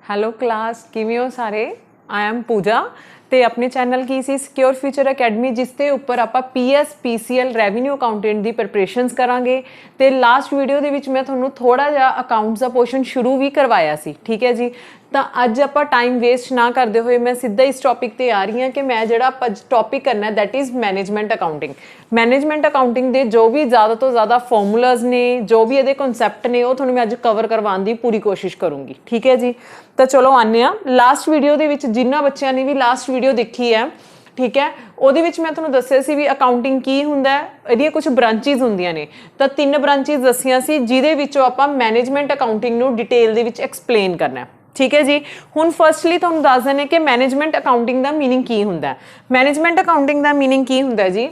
Hello class, ਕਿਵੇਂ ਹੋ ਸਾਰੇ? ਆਈ ਐਮ ਪੂਜਾ ਤੇ ਆਪਣੇ ਚੈਨਲ ਕੀ ਸੀ ਸਿਕਿਉਰ ਫਿਊਚਰ ਅਕੈਡਮੀ, ਜਿਸ ਦੇ ਉੱਪਰ ਆਪਾਂ ਪੀਐਸ ਪੀਸੀਐਲ ਰੈਵਨਿਊ ਅਕਾਊਂਟੈਂਟ ਦੀ ਪ੍ਰੈਪਰੇਸ਼ਨਸ ਕਰਾਂਗੇ। ਤੇ ਲਾਸਟ ਵੀਡੀਓ ਦੇ ਵਿੱਚ ਮੈਂ ਤੁਹਾਨੂੰ ਥੋੜਾ ਜਿਹਾ ਅਕਾਊਂਟਸ ਦਾ ਪੋਰਸ਼ਨ ਸ਼ੁਰੂ ਵੀ ਕਰਵਾਇਆ ਸੀ, ਠੀਕ ਹੈ ਜੀ। ਤਾਂ ਅੱਜ ਆਪਾਂ ਟਾਈਮ ਵੇਸਟ ਨਾ ਕਰਦੇ ਹੋਏ ਮੈਂ ਸਿੱਧਾ ਇਸ ਟੌਪਿਕ ਤੇ ਆ ਰਹੀ ਹਾਂ ਕਿ ਮੈਂ ਜਿਹੜਾ ਟੌਪਿਕ ਕਰਨਾ that is management accounting. Management accounting ਦੇ ਜੋ ਵੀ ਜ਼ਿਆਦਾ ਤੋਂ ਜ਼ਿਆਦਾ ਫਾਰਮੂਲਾਜ਼ ਨੇ, ਜੋ ਵੀ ਇਹਦੇ ਕਨਸੈਪਟ ਨੇ, ਉਹ ਤੁਹਾਨੂੰ ਮੈਂ ਅੱਜ ਕਵਰ ਕਰਵਾਉਣ ਦੀ ਪੂਰੀ ਕੋਸ਼ਿਸ਼ ਕਰੂੰਗੀ, ਠੀਕ ਹੈ ਜੀ। ਤਾਂ ਚਲੋ ਆਉਂਦੇ ਹਾਂ ਲਾਸਟ ਵੀਡੀਓ ਦੇ ਵਿੱਚ। ਜਿਨ੍ਹਾਂ ਬੱਚਿਆਂ ਨੇ ਵੀ ਲਾਸਟ ਵੀਡੀਓ ਦੇਖੀ ਹੈ, ਠੀਕ ਹੈ, ਉਹਦੇ ਵਿੱਚ ਮੈਂ ਤੁਹਾਨੂੰ ਦੱਸਿਆ ਸੀ ਵੀ ਅਕਾਊਂਟਿੰਗ ਕੀ ਹੁੰਦਾ ਹੈ, ਇਹਦੀਆਂ ਕੁਝ ਬ੍ਰਾਂਚਿਸ ਹੁੰਦੀਆਂ ਨੇ। ਤਾਂ 3 ਬ੍ਰਾਂਚਿਸ ਦੱਸੀਆਂ ਸੀ, ਜਿਹਦੇ ਵਿੱਚੋਂ ਆਪਾਂ ਮੈਨੇਜਮੈਂਟ ਅਕਾਊਂਟਿੰਗ ਨੂੰ ਡਿਟੇਲ ਦੇ ਵਿੱਚ ਐਕਸਪਲੇਨ ਕਰਨਾ, ਠੀਕ ਹੈ ਜੀ। ਹੁਣ ਫਸਟਲੀ ਤੁਹਾਨੂੰ ਦੱਸ ਦਿੰਦੇ ਕਿ ਮੈਨੇਜਮੈਂਟ ਅਕਾਊਂਟਿੰਗ ਦਾ ਮੀਨਿੰਗ ਕੀ ਹੁੰਦਾ। ਮੈਨੇਜਮੈਂਟ ਅਕਾਊਂਟਿੰਗ ਦਾ ਮੀਨਿੰਗ ਕੀ ਹੁੰਦਾ ਜੀ,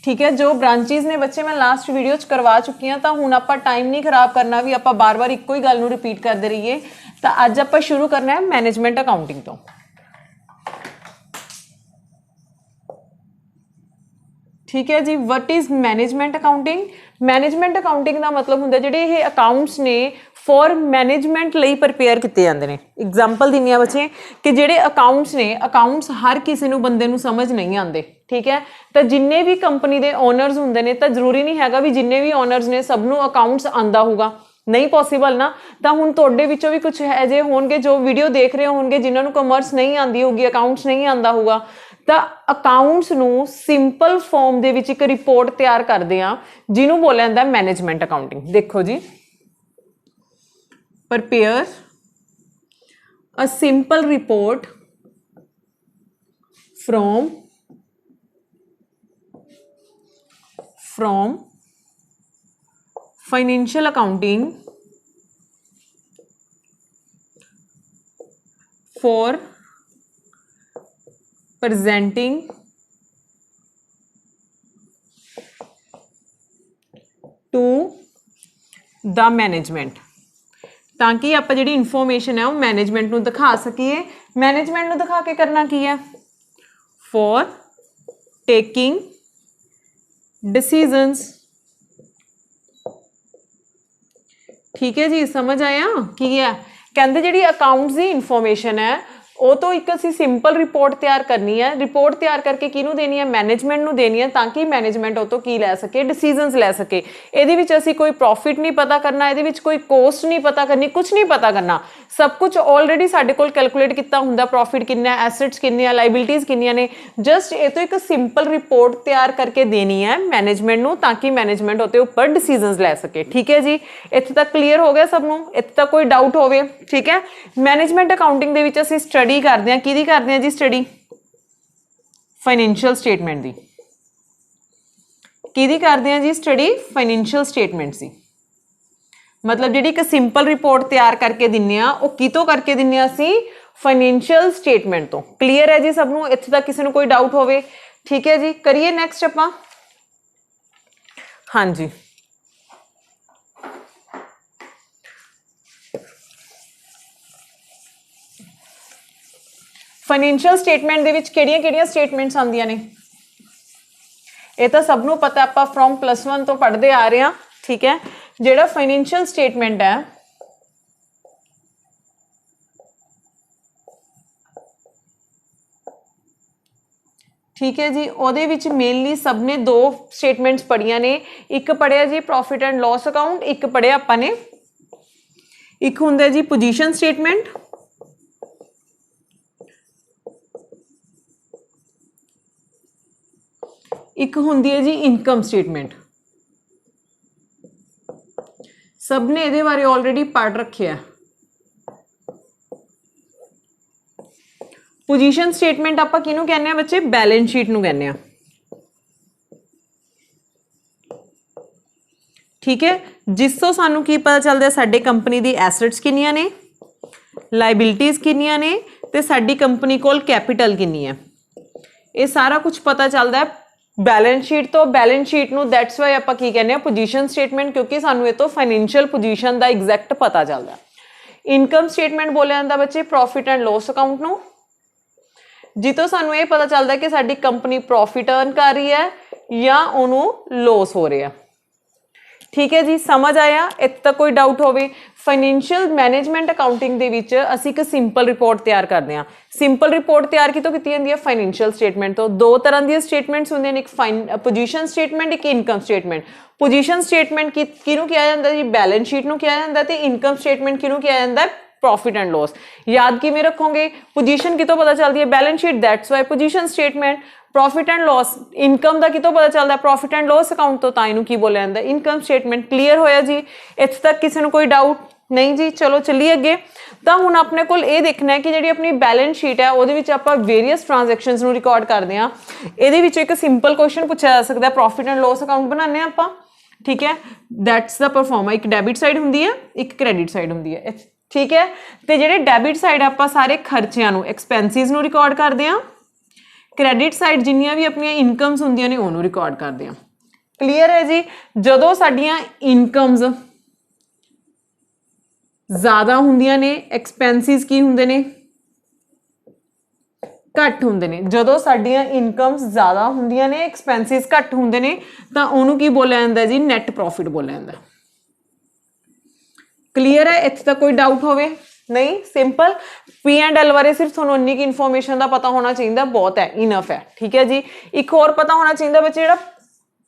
ठीक है। जो ब्रांचेस ने बच्चे मैं लास्ट वीडियो च करवा चुकी हाँ, तो हुण आपां टाइम नहीं खराब करना भी आपां बार बार इक्को ही गल नूं रिपीट करते रहिए। तो अज आपां शुरू करना है मैनेजमेंट अकाउंटिंग तो। ठीक है जी। What is management accounting? Management accounting का मतलब होंगे जिहड़े ये अकाउंट्स ने फॉर मैनेजमेंट लई प्रिपेयर किए जाते हैं। एग्जाम्पल दिन्नी आ बच्चे कि जिहड़े अकाउंट्स ने, अकाउंट्स हर किसी नूं बंदे नूं समझ नहीं आते, ठीक है। तो जिन्ने भी कंपनी के ओनर्स होंगे ने, तो जरूरी नहीं हैगा भी जिन्ने भी ओनर्स ने सब नूं अकाउंट्स आंदा होगा, नहीं पॉसीबल ना। तो हुण तुहाडे विचों भी कुछ ऐसे होणगे जो वीडियो देख रहे होणगे जिन्हां नूं कॉमर्स नहीं आंदी होगी, अकाउंट्स नहीं आंदा होगा। तो अकाउंट्स नूं सिंपल फॉर्म दे विच एक रिपोर्ट तैयार करदे आ, जिन्हों बोलिया जांदा मैनेजमेंट अकाउंटिंग। देखो जी, prepare a simple report from financial accounting for presenting to the management, ताकि आप जी इन्फॉर्मेशन है वो मैनेजमेंट को दिखा सकीए। मैनेजमेंट को दिखा के करना की है, फॉर टेकिंग डिसीजंस। ठीक है जी, समझ आया की है। कहते जी अकाउंट्स की इन्फॉर्मेशन है वो तो एक असी सिंपल रिपोर्ट तैयार करनी है। रिपोर्ट तैयार करके किनू देनी है? मैनेजमेंट नू देनी है, ताकि मैनेजमेंट वो तो की लै सके, डिसीजनस लै सके। ये असी कोई प्रॉफिट नहीं पता करना, ये कोई कोस्ट नहीं पता करनी, कुछ नहीं पता करना। सब कुछ ऑलरेडी साडे कोल कैलकुलेट किया हुंदा, प्रॉफिट किन्ना, एसेट्स किन्नियां, लाइबिलिटीज किन्नियां ने। जस्ट ये तो एक सिंपल रिपोर्ट तैयार करके देनी है मैनेजमेंट नू, ताकि मैनेजमेंट उसके उपर डिसीजनस लै सके। ठीक है जी, इत्थे तक क्लीयर हो गया सबनों? इत्थे तक कोई डाउट होवे? ठीक है। मैनेजमेंट अकाउंटिंग दे विच असीं स्टडी करते हैं, किहदी करते हैं जी स्टडी? फाइनेंशियल स्टेटमेंट दी। किहदी करते हैं जी स्टडी? Financial statement C. मतलब जिहड़ी एक सिंपल रिपोर्ट तैयार करके दिन्ने आ, वो कितों करके दिन्ने आ असीं? फाइनेंशियल स्टेटमेंट तो। क्लीयर है जी सबनों? इत्थे तक किसी नूं कोई डाउट होवे? ठीक है जी, करिए नैक्सट आपां। हाँ जी, फाइनेंशियल स्टेटमेंट दे विच किहड़ियां-किहड़ियां स्टेटमेंट्स आंदियां ने? ये तो सबनों पता, आपां फ्रॉम +1 तो पढ़ते आ रहे हैं, ठीक है। जिहड़ा फाइनेंशियल स्टेटमेंट है, ठीक है जी, ਉਹਦੇ ਵਿੱਚ ਮੇਨਲੀ ਸਭ ਨੇ 2 स्टेटमेंट्स पढ़िया ने। एक पढ़िया जी प्रॉफिट एंड लॉस अकाउंट, एक पढ़िया ਆਪਾਂ ਨੇ, एक ਹੁੰਦਾ जी पोजीशन स्टेटमेंट, एक होंदी है जी इनकम स्टेटमेंट। सब ने ये बारे ऑलरेडी पढ़ रखे है। पोजीशन स्टेटमेंट आपां किहनूं कहने आ बच्चे? बैलेंस शीट नूं कहने आ। ठीक है, जिस तो सानू की पता चलता है साडी कंपनी दी एसेट्स किन्नियां ने, लाइबिलिटीज किन्नियां ने, ते साडी कंपनी कोल कैपिटल किन्नी है। ये सारा कुछ पता चलता है बैलेंस शीट तो। बैलेंस शीट नूं दैट्स वाई आपां की कहने पोजीशन स्टेटमेंट, क्योंकि सानू ये तो फाइनेंशियल पोजीशन का एग्जैक्ट पता चलता है। इनकम स्टेटमेंट बोलिया जाता बच्चे प्रॉफिट एंड लॉस अकाउंट नूं, जितों सानू ये पता चलता है कि साडी कंपनी प्रॉफिट अर्न कर रही है या उन्होंने लॉस हो रहा है। ठीक है जी, समझ आया? इत्थे तक कोई डाउट होवे? फाइनैंशियल मैनेजमेंट अकाउंटिंग दे विच असीं एक सिंपल रिपोर्ट तैयार करते हैं। सिंपल रिपोर्ट तैयार कितों कीती जांदी है? फाइनैंशियल स्टेटमेंट तो। दो तरह दी स्टेटमेंट्स होंदियां ने, एक पोजीशन स्टेटमेंट, एक इनकम स्टेटमेंट। पोजीशन स्टेटमेंट किहनूं किहा जांदा जी? बैलेंस शीट नूं किहा जांदा, ते इनकम स्टेटमेंट किहनूं किहा जांदा? Profit and loss. याद किवें रखोगे? पोजीशन कितों पता चलदी है? Balance sheet, that's why position statement. Profit and loss, income का कितों पता चलता है? प्रॉफिट एंड लॉस अकाउंट तो, तां इहनूं की बोलिया जांदा? Income statement. क्लीयर होया जी? इत्थे तक किसी नूं कोई डाउट नहीं जी? चलो चलिए अगे। तो हुण अपने कोल ये देखना है कि जिहड़ी अपनी बैलेंस शीट है उहदे विच आपां वेरीअस ट्रांजैक्शनस नूं रिकॉर्ड करदे हां। इहदे विच एक सिंपल क्वेश्चन पूछा जा सकदा है, प्रॉफिट एंड लॉस अकाउंट बनाने आपां, ठीक है? That's the pro forma. एक डेबिट साइड हुंदी है, एक क्रेडिट साइड हुंदी है, ठीक है? तो जिहड़े डेबिट साइड आपां सारे खर्चिਆਂ ਨੂੰ एक्सपेंसिस ਨੂੰ रिकॉर्ड करते हैं, क्रेडिट साइड जिन्नियां भी अपनी इनकम्स होंदियां ने ਉਹਨੂੰ रिकॉर्ड करते हैं। क्लीयर है जी? जदों साडियां इनकम्स ज़्यादा होंदियां ने, एक्सपेंसिस की हुंदे ने? घट हुंदे ने। जदों साडियां इनकम्स ज़्यादा होंदियां ने, एक्सपेंसिस घट हुंदे ने, तां ਉਹਨੂੰ की बोलिया जांदा जी? नैट प्रॉफिट बोलिया जांदा। क्लीयर है? इत्थे तक कोई डाउट होवे? नहीं? सिंपल। पी एंड एल बारे सिर्फ थोड़ा इन्नी की इन्फॉर्मेशन का पता होना चाहिए, बहुत है, इनफ है, ठीक है जी? एक होर पता होना चाहिए बच्चे, जिहड़ा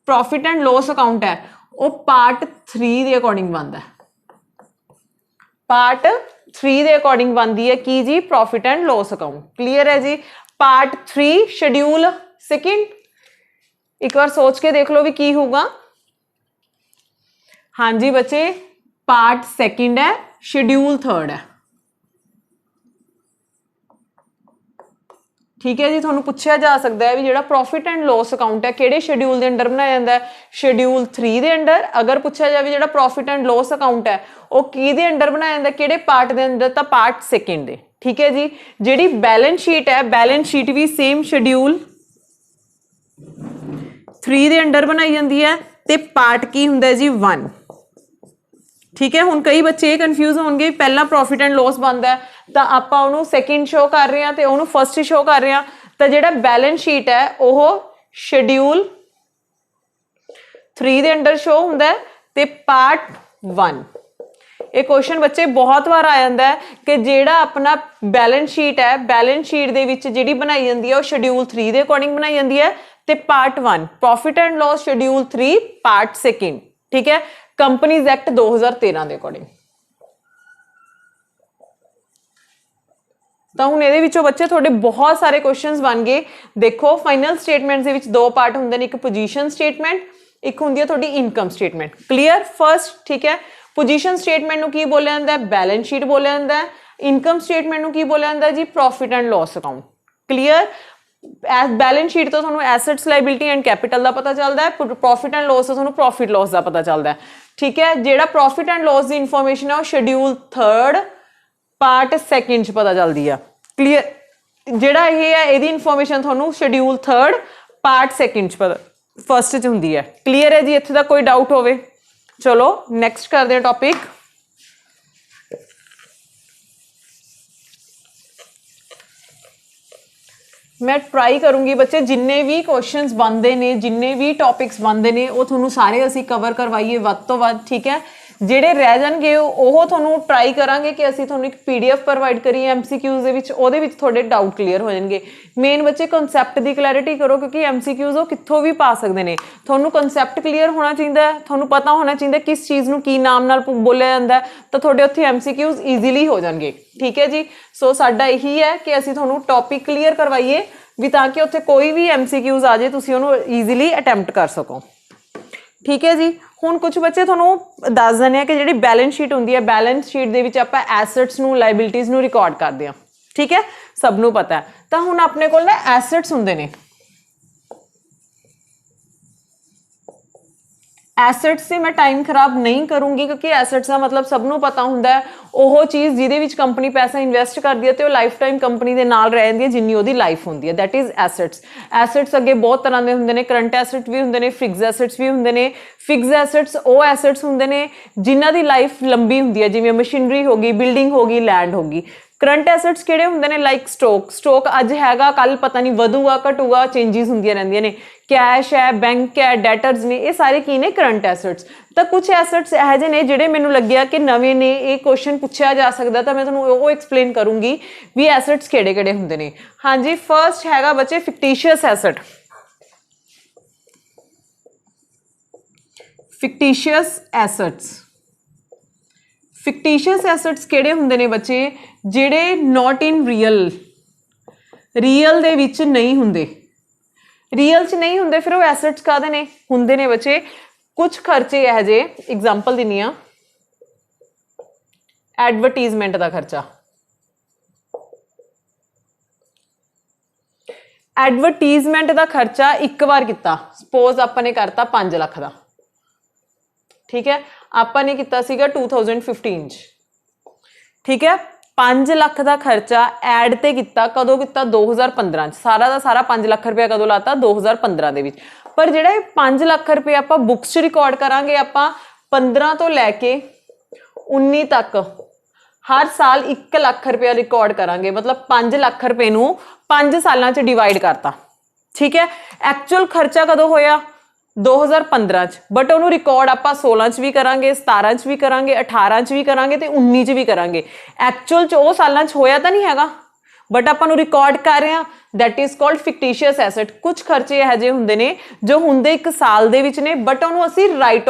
प्रॉफिट एंड लॉस अकाउंट है वो पार्ट 3 के अकॉर्डिंग बनता है। पार्ट 3 के अकॉर्डिंग बनती है कि जी? Profit and loss account. Clear है जी? पार्ट 3 शेड्यूल सेकंड, एक बार सोच के देख लो भी की होगा। हाँ जी बच्चे, पार्ट सेकंड है, शेड्यूल थर्ड है, ठीक है जी? थोड़ा पूछा जा सकता है भी जिहड़ा प्रॉफिट एंड लॉस अकाउंट है किहड़े शेड्यूल के अंडर बनाया जाता है? शेड्यूल 3 के अंडर। अगर पूछा जाए जिहड़ा प्रॉफिट एंड लॉस अकाउंट है वो किहदे अंडर बनाया जाता है? किहड़े पार्ट के अंदर? तो पार्ट सेकंड दे, ठीक है जी? जिहड़ी बैलेंस शीट है, बैलेंस शीट भी सेम शेड्यूल 3 के अंडर बनाई जाती है, ते पार्ट की हुंदा जी? 1, ठीक है? हुण कई बच्चे कन्फ्यूज होंगे, पहला प्रॉफिट एंड लॉस बनता है तो आपां उहनूं सैकेंड शो कर रहे हैं तो उहनूं फर्स्ट शो कर रहे हैं, तो जिहड़ा बैलेंस शीट है वह शेड्यूल 3 के अंडर शो हुंदा है ते पार्ट 1। ये क्वेश्चन बच्चे बहुत बार आ जाता है कि जिहड़ा अपना बैलेंस शीट है, बैलेंस शीट दे विच जिहड़ी बनाई जाती है वो शेड्यूल 3 के अकॉर्डिंग बनाई जाती है, ते part 1 profit and loss schedule 3 part second, ठीक है? कंपनीज एक्ट 2013 के अकॉर्डिंग। तो हुण इहदे विचों बच्चे थोड़े बहुत सारे क्वेश्चंस बन गए। देखो फाइनल स्टेटमेंट दे विच दो पार्ट हुंदे ने, एक पोजीशन स्टेटमेंट, एक हुंदी है थोड़ी इनकम स्टेटमेंट। क्लीयर? फर्स्ट, ठीक है? पोजीशन स्टेटमेंट नूं की बोलिया जांदा है? बैलेंस शीट बोलिया जांदा है। इनकम स्टेटमेंट नूं की बोलिया जांदा है जी? Profit and loss account. Clear? Balance sheet तो तुहानूं एसेट्स, लाइबिलिटी एंड कैपिटल का पता चलता है, प्रॉफिट एंड लॉस तो तुहानूं प्रॉफिट लॉस का पता चलता है, ठीक है? जिहड़ा प्रॉफिट एंड लॉस की इन्फॉर्मेशन है वो शेड्यूल 3 पार्ट सेकंड च पता चलती है। क्लीयर? जिहड़ा ये है इहदी इन्फॉर्मेशन तुहानूं शेड्यूल 3 पार्ट सेकंड च पता, फर्स्ट च हुंदी है। क्लीयर है जी? इत्थे तक कोई डाउट होवे? चलो नैक्सट करते हैं टॉपिक। मैं ट्राई करूंगी बच्चे जिन्ने भी क्वेश्चंस बनते हैं, जिन्ने भी टॉपिक्स बनते हैं वो थोनों सारे असी कवर करवाइए वध तो वध, ठीक है? ਜਿਹੜੇ ਰਹਿ ਜਾਣਗੇ ਉਹ ਤੁਹਾਨੂੰ ਟਰਾਈ ਕਰਾਂਗੇ ਕਿ ਅਸੀਂ ਤੁਹਾਨੂੰ ਇੱਕ PDF ਪ੍ਰੋਵਾਈਡ ਕਰੀਏ MCQs ਦੇ ਵਿੱਚ, ਉਹਦੇ ਵਿੱਚ ਤੁਹਾਡੇ ਡਾਊਟ ਕਲੀਅਰ ਹੋ ਜਾਣਗੇ। ਮੇਨ ਬੱਚੇ ਕਨਸੈਪਟ ਦੀ ਕਲੈਰਿਟੀ ਕਰੋ ਕਿਉਂਕਿ MCQs ਉਹ ਕਿੱਥੋਂ ਵੀ ਪਾ ਸਕਦੇ ਨੇ। ਤੁਹਾਨੂੰ ਕਨਸੈਪਟ ਕਲੀਅਰ ਹੋਣਾ ਚਾਹੀਦਾ ਹੈ, ਤੁਹਾਨੂੰ ਪਤਾ ਹੋਣਾ ਚਾਹੀਦਾ ਕਿਸ ਚੀਜ਼ ਨੂੰ ਕੀ ਨਾਮ ਨਾਲ ਬੋਲਿਆ ਜਾਂਦਾ ਤਾਂ ਤੁਹਾਡੇ ਉੱਥੇ MCQs ਈਜ਼ੀਲੀ ਹੋ ਜਾਣਗੇ, ਠੀਕ ਹੈ ਜੀ? ਸੋ ਸਾਡਾ ਇਹੀ ਹੈ ਕਿ ਅਸੀਂ ਤੁਹਾਨੂੰ ਟੌਪਿਕ ਕਲੀਅਰ ਕਰਵਾਈਏ ਵੀ ਤਾਂ ਕਿ ਉੱਥੇ ਕੋਈ ਵੀ MCQs ਆ ਜਾਏ ਤੁਸੀਂ ਉਹਨੂੰ ਈਜ਼ੀਲੀ ਅਟੈਂਪਟ ਕਰ ਸਕੋ, ठीक है जी? हुण कुछ बच्चे तुहानूं दस देने कि जिहड़ी बैलेंस शीट हुंदी है, बैलेंस शीट दे विच आपां एसेट्स नूं, लाइबिलिटीज़ नूं रिकॉर्ड करदे हां, ठीक है? सब नूं पता है। तां हुण अपने कोल ना एसेट्स हुंदे ने, एसेट्स से मैं टाइम खराब नहीं करूंगी क्योंकि एसेट्स का मतलब सब नूं पता हुंदा है ਉਹ ਚੀਜ਼ ਜਿਹਦੇ ਵਿੱਚ ਕੰਪਨੀ ਪੈਸਾ ਇਨਵੈਸਟ ਕਰਦੀ ਹੈ ਤੇ ਉਹ ਲਾਈਫ ਟਾਈਮ ਕੰਪਨੀ ਦੇ ਨਾਲ ਰਹਿ ਜਾਂਦੀ ਹੈ ਜਿੰਨੀ ਉਹਦੀ ਲਾਈਫ ਹੁੰਦੀ ਹੈ, ਦੈਟ ਇਜ਼ ਐਸੈਟਸ। ਐਸੈਟਸ ਅੱਗੇ ਬਹੁਤ ਤਰ੍ਹਾਂ ਦੇ ਹੁੰਦੇ ਨੇ, ਕਰੰਟ ਐਸੈਟ ਵੀ ਹੁੰਦੇ ਨੇ, ਫਿਕਸ ਐਸੈਟਸ ਵੀ ਹੁੰਦੇ ਨੇ। ਫਿਕਸ ਐਸੈਟਸ ਉਹ ਐਸੈਟਸ ਹੁੰਦੇ ਨੇ ਜਿਨ੍ਹਾਂ ਦੀ ਲਾਈਫ ਲੰਬੀ ਹੁੰਦੀ ਹੈ, ਜਿਵੇਂ ਮਸ਼ੀਨਰੀ ਹੋ ਗਈ, ਬਿਲਡਿੰਗ ਹੋ ਗਈ, ਲੈਂਡ ਹੋ ਗਈ। ਕਰੰਟ ਐਸੈਟਸ ਕਿਹੜੇ ਹੁੰਦੇ ਨੇ? ਲਾਈਕ ਸਟੋਕ ਅੱਜ ਹੈਗਾ, ਕੱਲ ਪਤਾ ਨਹੀਂ ਵਧੂਗਾ ਘਟੂਗਾ, ਚੇਂਜਿਸ ਹੁੰਦੀਆਂ ਰਹਿੰਦੀਆਂ ਨੇ। ਕੈਸ਼ ਹੈ, ਬੈਂਕ ਹੈ, ਡੈਟਰਸ ਨੇ, ਇਹ ਸਾਰੇ ਕੀ ਨੇ? Current assets. ਤਾਂ ਕੁਝ ਐਸੈਟਸ ਇਹੋ ਜਿਹੇ ਨੇ ਜਿਹੜੇ ਮੈਨੂੰ ਲੱਗਿਆ ਕਿ ਨਵੇਂ ਨੇ, ਇਹ ਕੁਐਸਚਨ ਪੁੱਛਿਆ ਜਾ ਸਕਦਾ, ਤਾਂ ਮੈਂ ਤੁਹਾਨੂੰ ਉਹ ਐਕਸਪਲੇਨ ਕਰੂੰਗੀ ਵੀ ਐਸੈਟਸ ਕਿਹੜੇ ਕਿਹੜੇ ਹੁੰਦੇ ਨੇ। ਹਾਂਜੀ, ਫਰਸਟ ਹੈਗਾ ਬੱਚੇ ਫਿਕਟੀਸ਼ੀਅਸ ਐਸੈਟ। ਫਿਕਟੀਸ਼ੀਅਸ ਐਸੈਟਸ, ਫਿਕਟੀਸ਼ੀਅਸ ਐਸੈਟਸ ਕਿਹੜੇ ਹੁੰਦੇ ਨੇ ਬੱਚੇ? ਜਿਹੜੇ ਨਾਟ ਇਨ ਰੀਅਲ, ਰੀਅਲ ਦੇ ਵਿੱਚ ਨਹੀਂ ਹੁੰਦੇ। ਰੀਅਲ 'ਚ ਨਹੀਂ ਹੁੰਦੇ ਫਿਰ ਉਹ ਐਸੈਟਸ ਕਾਹਦੇ ਨੇ? ਹੁੰਦੇ ਨੇ ਬੱਚੇ ਕੁਝ ਖਰਚੇ ਇਹੋ ਜਿਹੇ, ਐਗਜ਼ਾਮਪਲ ਦਿੰਨੀ ਆ, ਐਡਵਰਟੀਜ਼ਮੈਂਟ ਦਾ ਖਰਚਾ। ਐਡਵਰਟੀਜ਼ਮੈਂਟ ਦਾ ਖਰਚਾ ਇੱਕ ਵਾਰ ਕੀਤਾ, ਸਪੋਜ਼ ਆਪਾਂ ਨੇ ਕਰਤਾ 5 ਲੱਖ ਦਾ, ਠੀਕ ਹੈ, ਆਪਾਂ ਨੇ ਕੀਤਾ ਸੀਗਾ 2015 'ਚ, ਠੀਕ ਹੈ। 5 ਲੱਖ ਦਾ ਖਰਚਾ ਐਡ ਤੇ ਕੀਤਾ, ਕਦੋਂ ਕੀਤਾ? 2015 'ਚ। ਸਾਰਾ ਦਾ ਸਾਰਾ 5 ਲੱਖ ਰੁਪਇਆ ਕਦੋਂ ਲਾਤਾ? 2015 ਦੇ ਵਿੱਚ। ਪਰ ਜਿਹੜਾ ਇਹ 5 ਲੱਖ ਰੁਪਏ ਆਪਾਂ ਬੁੱਕਸ 'ਚ ਰਿਕਾਰਡ ਕਰਾਂਗੇ, ਆਪਾਂ 15 ਤੋਂ ਲੈ ਕੇ 19 ਤੱਕ ਹਰ ਸਾਲ 1 ਲੱਖ ਰੁਪਇਆ ਰਿਕਾਰਡ ਕਰਾਂਗੇ। ਮਤਲਬ 5 ਲੱਖ ਰੁਪਏ ਨੂੰ 5 ਸਾਲਾਂ 'ਚ ਡਿਵਾਈਡ ਕਰਤਾ, ਠੀਕ ਹੈ। ਐਕਚੁਅਲ ਖਰਚਾ ਕਦੋਂ ਹੋਇਆ? 2015 'ਚ, ਬਟ ਉਹਨੂੰ ਰਿਕਾਰਡ ਆਪਾਂ 16 'ਚ ਵੀ ਕਰਾਂਗੇ, 17 'ਚ ਵੀ ਕਰਾਂਗੇ, 18 'ਚ ਵੀ ਕਰਾਂਗੇ ਤੇ 19 'ਚ ਵੀ ਕਰਾਂਗੇ। ਐਕਚੁਅਲ 'ਚ ਉਹ ਸਾਲਾਂ 'ਚ ਹੋਇਆ ਤਾਂ ਨਹੀਂ ਹੈਗਾ, ਬਟ ਆਪਾਂ ਨੂੰ ਰਿਕਾਰਡ ਕਰ ਰਹੇ ਹਾਂ, that is called fictitious asset. ਕੁਝ ਖਰਚੇ ਇਹੋ ਜਿਹੇ ਹੁੰਦੇ ਨੇ ਜੋ ਹੁੰਦੇ 1 ਸਾਲ ਦੇ ਵਿੱਚ ਨੇ, ਬਟ ਉਹਨੂੰ ਅਸੀਂ ਰਾਈਟ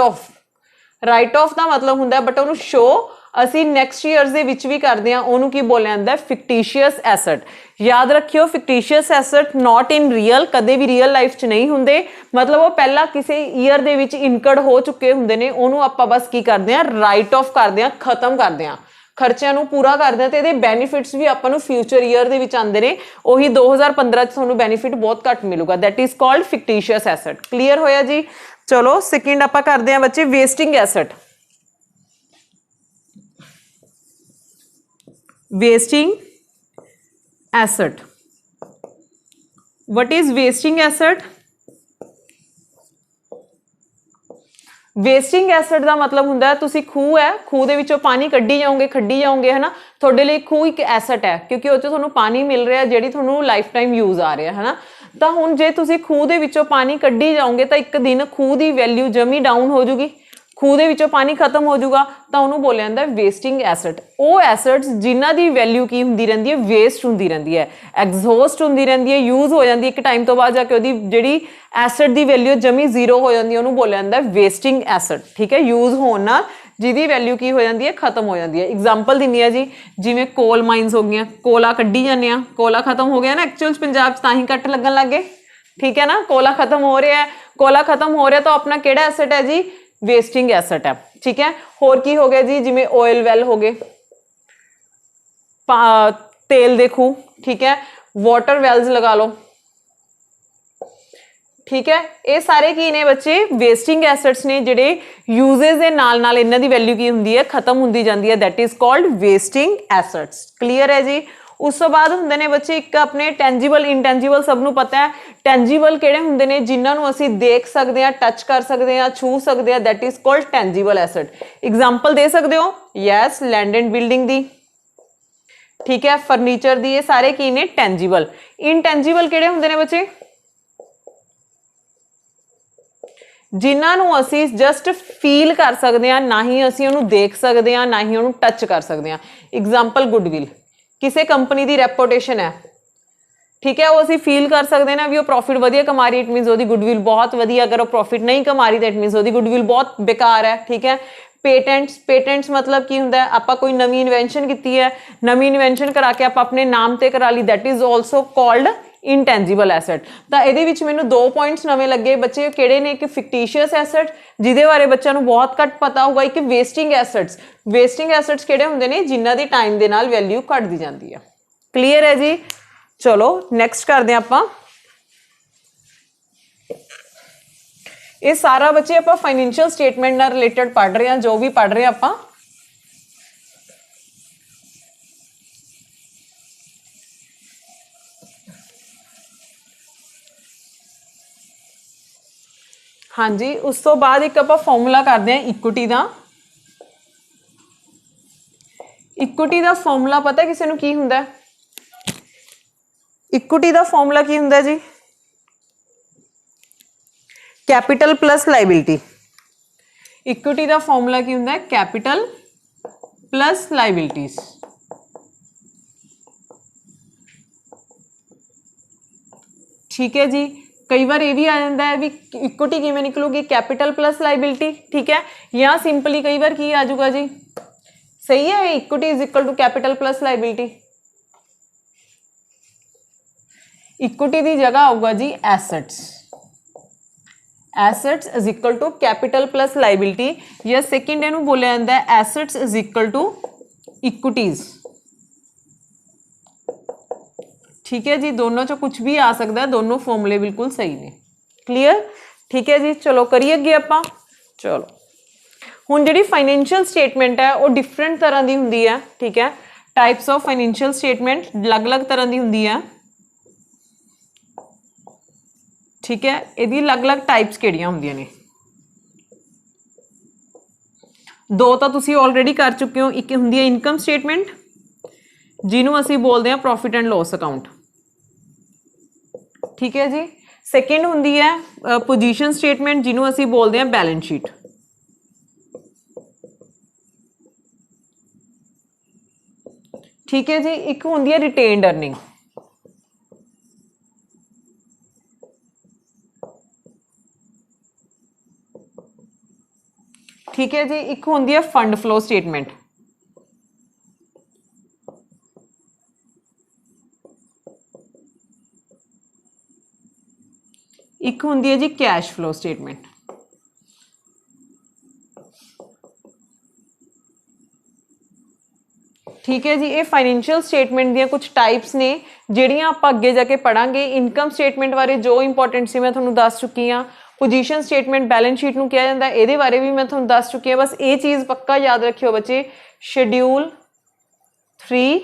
ਆਫ ਦਾ ਮਤਲਬ ਹੁੰਦਾ, ਬਟ ਉਹਨੂੰ ਸ਼ੋ ਅਸੀਂ ਨੈਕਸਟ ਈਅਰਸ ਦੇ ਵਿੱਚ ਵੀ ਕਰਦੇ ਹਾਂ, ਉਹਨੂੰ ਕੀ ਬੋਲਿਆ ਜਾਂਦਾ? ਫਿਕਟੀਸ਼ੀਅਸ ਐਸੈਟ। ਯਾਦ ਰੱਖਿਓ, ਫਿਕਟੀਸ਼ੀਅਸ ਐਸੈਟ ਨਾਟ ਇਨ ਰੀਅਲ, ਕਦੇ ਵੀ ਰੀਅਲ ਲਾਈਫ 'ਚ ਨਹੀਂ ਹੁੰਦੇ। ਮਤਲਬ ਉਹ ਪਹਿਲਾਂ ਕਿਸੇ ਈਅਰ ਦੇ ਵਿੱਚ ਇਨਕਰਡ ਹੋ ਚੁੱਕੇ ਹੁੰਦੇ ਨੇ, ਉਹਨੂੰ ਆਪਾਂ ਬਸ ਕੀ ਕਰਦੇ ਹਾਂ? ਰਾਈਟ ਆਫ ਕਰਦੇ ਹਾਂ, ਖਤਮ ਕਰਦੇ ਹਾਂ, ਖਰਚਿਆਂ ਨੂੰ ਪੂਰਾ ਕਰਦੇ ਹਾਂ। ਤੇ ਇਹਦੇ ਬੈਨੀਫਿਟਸ ਵੀ ਆਪਾਂ ਨੂੰ ਫਿਊਚਰ ਈਅਰ ਦੇ ਵਿੱਚ ਆਉਂਦੇ ਨੇ। ਉਹੀ 2015 'ਚ ਤੁਹਾਨੂੰ ਬੈਨੀਫਿਟ ਬਹੁਤ ਘੱਟ ਮਿਲੂਗਾ, that is called fictitious asset. Clear ਹੋਇਆ ਜੀ? ਚਲੋ ਸੈਕਿੰਡ ਆਪਾਂ ਕਰਦੇ ਹਾਂ ਬੱਚੇ wasting asset. wasting asset. What is wasting asset? Wasting asset ਦਾ ਮਤਲਬ ਹੁੰਦਾ ਤੁਸੀਂ ਖੂਹ ਹੈ, ਖੂਹ ਦੇ ਵਿੱਚੋਂ ਪਾਣੀ ਕੱਢੀ ਜਾਓਗੇ ਹੈ ਨਾ, ਤੁਹਾਡੇ ਲਈ ਖੂਹ ਇੱਕ ਐਸੈਟ ਹੈ ਕਿਉਂਕਿ ਉਹ 'ਚੋਂ ਤੁਹਾਨੂੰ ਪਾਣੀ ਮਿਲ ਰਿਹਾ ਜਿਹੜੀ ਤੁਹਾਨੂੰ ਲਾਈਫ ਟਾਈਮ ਯੂਜ਼ ਆ ਰਿਹਾ ਹੈ ਨਾ। ਤਾਂ ਹੁਣ ਜੇ ਤੁਸੀਂ ਖੂਹ ਦੇ ਵਿੱਚੋਂ ਪਾਣੀ ਕੱਢੀ ਜਾਓਗੇ ਤਾਂ ਇੱਕ ਦਿਨ ਖੂਹ ਦੀ ਵੈਲਿਊ ਜਮੀ ਡਾਊਨ ਹੋ ਜੂਗੀ, ਖੂਹ ਦੇ ਵਿੱਚੋਂ ਪਾਣੀ ਖਤਮ ਹੋ ਜਾਊਗਾ, ਤਾਂ ਉਹਨੂੰ ਬੋਲਿਆ ਜਾਂਦਾ ਵੇਸਟਿੰਗ ਐਸੈਟ। ਉਹ ਐਸੈਟਸ ਜਿਨ੍ਹਾਂ ਦੀ ਵੈਲਿਊ ਕੀ ਹੁੰਦੀ ਰਹਿੰਦੀ ਹੈ? ਵੇਸਟ ਹੁੰਦੀ ਰਹਿੰਦੀ ਹੈ, ਐਗਜ਼ੌਸਟ ਹੁੰਦੀ ਰਹਿੰਦੀ ਹੈ, ਯੂਜ਼ ਹੋ ਜਾਂਦੀ ਇੱਕ ਟਾਈਮ ਤੋਂ ਬਾਅਦ ਜਾ ਕੇ ਉਹਦੀ ਜਿਹੜੀ ਐਸੈਟ ਦੀ ਵੈਲਿਊ ਜਮੀ ਜ਼ੀਰੋ ਹੋ ਜਾਂਦੀ ਹੈ, ਉਹਨੂੰ ਬੋਲਿਆ ਜਾਂਦਾ ਵੇਸਟਿੰਗ ਐਸੈਟ, ਠੀਕ ਹੈ। ਯੂਜ਼ ਹੋਣ ਨਾਲ ਜਿਹਦੀ ਵੈਲਿਊ ਕੀ ਹੋ ਜਾਂਦੀ ਹੈ? ਖਤਮ ਹੋ ਜਾਂਦੀ ਹੈ। ਐਗਜ਼ਾਮਪਲ ਦਿੰਦੀ ਆ ਜੀ, ਜਿਵੇਂ ਕੋਲ ਮਾਈਨਸ ਹੋ ਗਈਆਂ, ਕੋਲਾ ਕੱਢੀ ਜਾਂਦੇ ਆ, ਕੋਲਾ ਖਤਮ ਹੋ ਗਿਆ ਨਾ ਐਕਚੁਅਲ 'ਚ ਪੰਜਾਬ 'ਚ, ਤਾਂ ਹੀ ਕੱਟ ਲੱਗਣ ਲੱਗ ਗਏ, ਠੀਕ ਹੈ ਨਾ। ਕੋਲਾ ਖਤਮ ਹੋ ਰਿਹਾ ਹੈ, ਕੋਲਾ ਖਤਮ ਹੋ ਰਿਹਾ ਤਾਂ ਆਪਣਾ ਕਿਹੜਾ ਐਸੈਟ ਹੈ ਜੀ? ਵੇਸਟਿੰਗ ਐਸੈਟ ਹੈ, ਠੀਕ ਹੈ। ਹੋਰ ਕੀ ਹੋ ਗਿਆ ਜੀ? ਜਿਵੇਂ ਆਇਲ ਵੈਲ ਹੋ ਗਏ, ਤੇਲ ਦੇ ਖੂਹ, ਠੀਕ ਹੈ, ਵਾਟਰ ਵੈਲਸ ਲਗਾ ਲਓ, ਠੀਕ ਹੈ। ਇਹ ਸਾਰੇ ਕੀ ਨੇ ਬੱਚੇ? ਵੇਸਟਿੰਗ ਐਸੈਟਸ ਨੇ ਜਿਹੜੇ ਯੂਜ਼ੇਸ ਦੇ ਨਾਲ ਨਾਲ ਇਹਨਾਂ ਦੀ ਵੈਲਿਊ ਕੀ ਹੁੰਦੀ ਹੈ? ਖਤਮ ਹੁੰਦੀ ਜਾਂਦੀ ਹੈ, that is called wasting assets. Clear ਹੈ ਜੀ? ਉਸ ਤੋਂ ਬਾਅਦ ਹੁੰਦੇ ਨੇ ਬੱਚੇ ਇੱਕ ਆਪਣੇ ਟੈਂਜੀਬਲ, ਇਨਟੈਂਜੀਬਲ, ਸਭ ਨੂੰ ਪਤਾ ਹੈ। ਟੈਂਜੀਬਲ ਕਿਹੜੇ ਹੁੰਦੇ ਨੇ? ਜਿਨ੍ਹਾਂ ਨੂੰ ਅਸੀਂ ਦੇਖ ਸਕਦੇ ਹਾਂ, ਟੱਚ ਕਰ ਸਕਦੇ ਹਾਂ, ਛੂ ਸਕਦੇ ਹਾਂ, that is called tangible asset. Example ਦੇ ਸਕਦੇ ਹੋ? ਯੈਸ, ਲੈਂਡ ਐਂਡ ਬਿਲਡਿੰਗ ਦੀ, ਠੀਕ ਹੈ, ਫਰਨੀਚਰ ਦੀ, ਇਹ ਸਾਰੇ ਕੀ ਨੇ? ਟੈਂਜੀਬਲ। ਇਨਟੈਂਜੀਬਲ ਕਿਹੜੇ ਹੁੰਦੇ ਨੇ ਬੱਚੇ? ਜਿਨ੍ਹਾਂ ਨੂੰ ਅਸੀਂ ਜਸਟ ਫੀਲ ਕਰ ਸਕਦੇ ਹਾਂ, ਨਾ ਹੀ ਅਸੀਂ ਉਹਨੂੰ ਦੇਖ ਸਕਦੇ ਹਾਂ, ਨਾ ਹੀ ਉਹਨੂੰ ਟੱਚ ਕਰ ਸਕਦੇ ਹਾਂ। ਐਗਜ਼ਾਮਪਲ ਗੁੱਡਵਿਲ, ਕਿਸੇ ਕੰਪਨੀ ਦੀ ਰੈਪੂਟੇਸ਼ਨ ਹੈ, ਠੀਕ ਹੈ, ਉਹ ਅਸੀਂ ਫੀਲ ਕਰ ਸਕਦੇ ਨਾ ਵੀ ਉਹ ਪ੍ਰੋਫਿਟ ਵਧੀਆ ਕਮਾ ਰਹੀ, ਇਟ ਮੀਨਸ ਉਹਦੀ ਗੁੱਡਵਿਲ ਬਹੁਤ ਵਧੀਆ। ਅਗਰ ਉਹ ਪ੍ਰੋਫਿਟ ਨਹੀਂ ਕਮਾ ਰਹੀ ਤਾਂ ਇਟ ਮੀਨਸ ਉਹਦੀ ਗੁੱਡਵਿਲ ਬਹੁਤ ਬੇਕਾਰ ਹੈ, ਠੀਕ ਹੈ। ਪੇਟੈਂਟਸ ਮਤਲਬ ਕੀ ਹੁੰਦਾ? ਆਪਾਂ ਕੋਈ ਨਵੀਂ ਇਨਵੈਂਸ਼ਨ ਕੀਤੀ ਹੈ, ਨਵੀਂ ਇਨਵੈਂਸ਼ਨ ਕਰਾ ਕੇ ਆਪਾਂ ਆਪਣੇ ਨਾਮ ਤੇ ਕਰਾ ਲਈ, that is also called intangible asset. ਤਾਂ ਇਹਦੇ ਵਿੱਚ ਮੈਨੂੰ 2 ਪੁਆਇੰਟਸ ਨਵੇਂ ਲੱਗੇ ਬੱਚੇ, ਕਿਹੜੇ ਨੇ? ਇੱਕ ਫਿਕਟੀਸ਼ੀਅਸ ਐਸੈਟ, ਜਿਹਦੇ ਬਾਰੇ ਬੱਚਿਆਂ ਨੂੰ ਬਹੁਤ ਘੱਟ ਪਤਾ ਹੋਊਗਾ, ਇੱਕ ਵੇਸਟਿੰਗ ਐਸੈਟਸ। ਵੇਸਟਿੰਗ ਐਸੈਟਸ ਕਿਹੜੇ ਹੁੰਦੇ ਨੇ? ਜਿਨ੍ਹਾਂ ਦੀ ਟਾਈਮ ਦੇ ਨਾਲ ਵੈਲਿਊ ਘਟਦੀ ਜਾਂਦੀ ਹੈ। ਕਲੀਅਰ ਹੈ ਜੀ? ਚਲੋ ਨੈਕਸਟ ਕਰਦੇ ਹਾਂ ਆਪਾਂ। ਇਹ ਸਾਰਾ ਬੱਚੇ ਆਪਾਂ ਫਾਈਨੈਂਸ਼ੀਅਲ ਸਟੇਟਮੈਂਟ ਨਾਲ ਰਿਲੇਟਡ ਪੜ੍ਹ ਰਹੇ ਹਾਂ, ਜੋ ਵੀ ਪੜ੍ਹ ਰਹੇ ਹਾਂ ਆਪਾਂ। हाँ जी, उस तो बाद एक आपां फॉर्मूला करते हैं इक्विटी का। इक्विटी का फॉर्मूला पता किसी नूं की हुंदा है? इक्विटी का फॉर्मूला की हुंदा जी? Capital plus liability. इक्विटी का फॉर्मूला की हुंदा है? Capital plus liabilities. ठीक है जी। कई बार ये भी आ जाता है भी इक्विटी किवें निकलूगी? Capital plus liability. ठीक है, या सिंपली कई बार की आ जाऊगा जी? सही है, equity is equal to capital plus liability. Equity की जगह आऊगा जी assets. Assets is equal to capital plus liability, या सेकंड इनू बोलिया जाता है assets is equal to equities. ठीक है जी, दोनों चो कुछ भी आ सकता है, दोनों फॉर्मूले बिल्कुल सही ने। क्लीयर? ठीक है जी, चलो करिए अगे आपां। चलो हुण जिहड़ी फाइनैंशियल स्टेटमेंट है वो डिफरेंट तरह की हुंदी है। ठीक है, टाइप्स ऑफ फाइनैंशियल स्टेटमेंट अलग अलग तरह की हुंदी है। ठीक है, इहदी अलग अलग टाइप्स किहड़ियां हुंदियां ने? दो तो तुसीं ऑलरेडी कर चुके हो। एक हुंदी है इनकम स्टेटमेंट, जिन्हों असीं बोलते हैं प्रॉफिट एंड लॉस अकाउंट। ठीक है जी। सेकेंड हुंदी है पोजीशन स्टेटमेंट, जिन्हों असीं बोलते हैं बैलेंस शीट। ठीक है जी। एक हुंदी है रिटेन्ड अर्निंग। ठीक है जी। एक हुंदी है फंड फ्लो स्टेटमेंट। एक हुंदी है जी कैश फ्लो स्टेटमेंट। ठीक है जी। ये फाइनैंशियल स्टेटमेंट दी कुछ टाइप्स ने जिहड़ियां आपां अगे जाके पढ़ांगे। इनकम स्टेटमेंट बारे जो इंपॉर्टेंट सी मैं तुहानूं दस चुकी हाँ। पोजीशन स्टेटमेंट बैलेंस शीट नूं कहा जाता है, इहदे बारे भी मैं तुहानूं दस चुकी हाँ। बस ये चीज़ पक्का याद रखियो बच्चे, शेड्यूल 3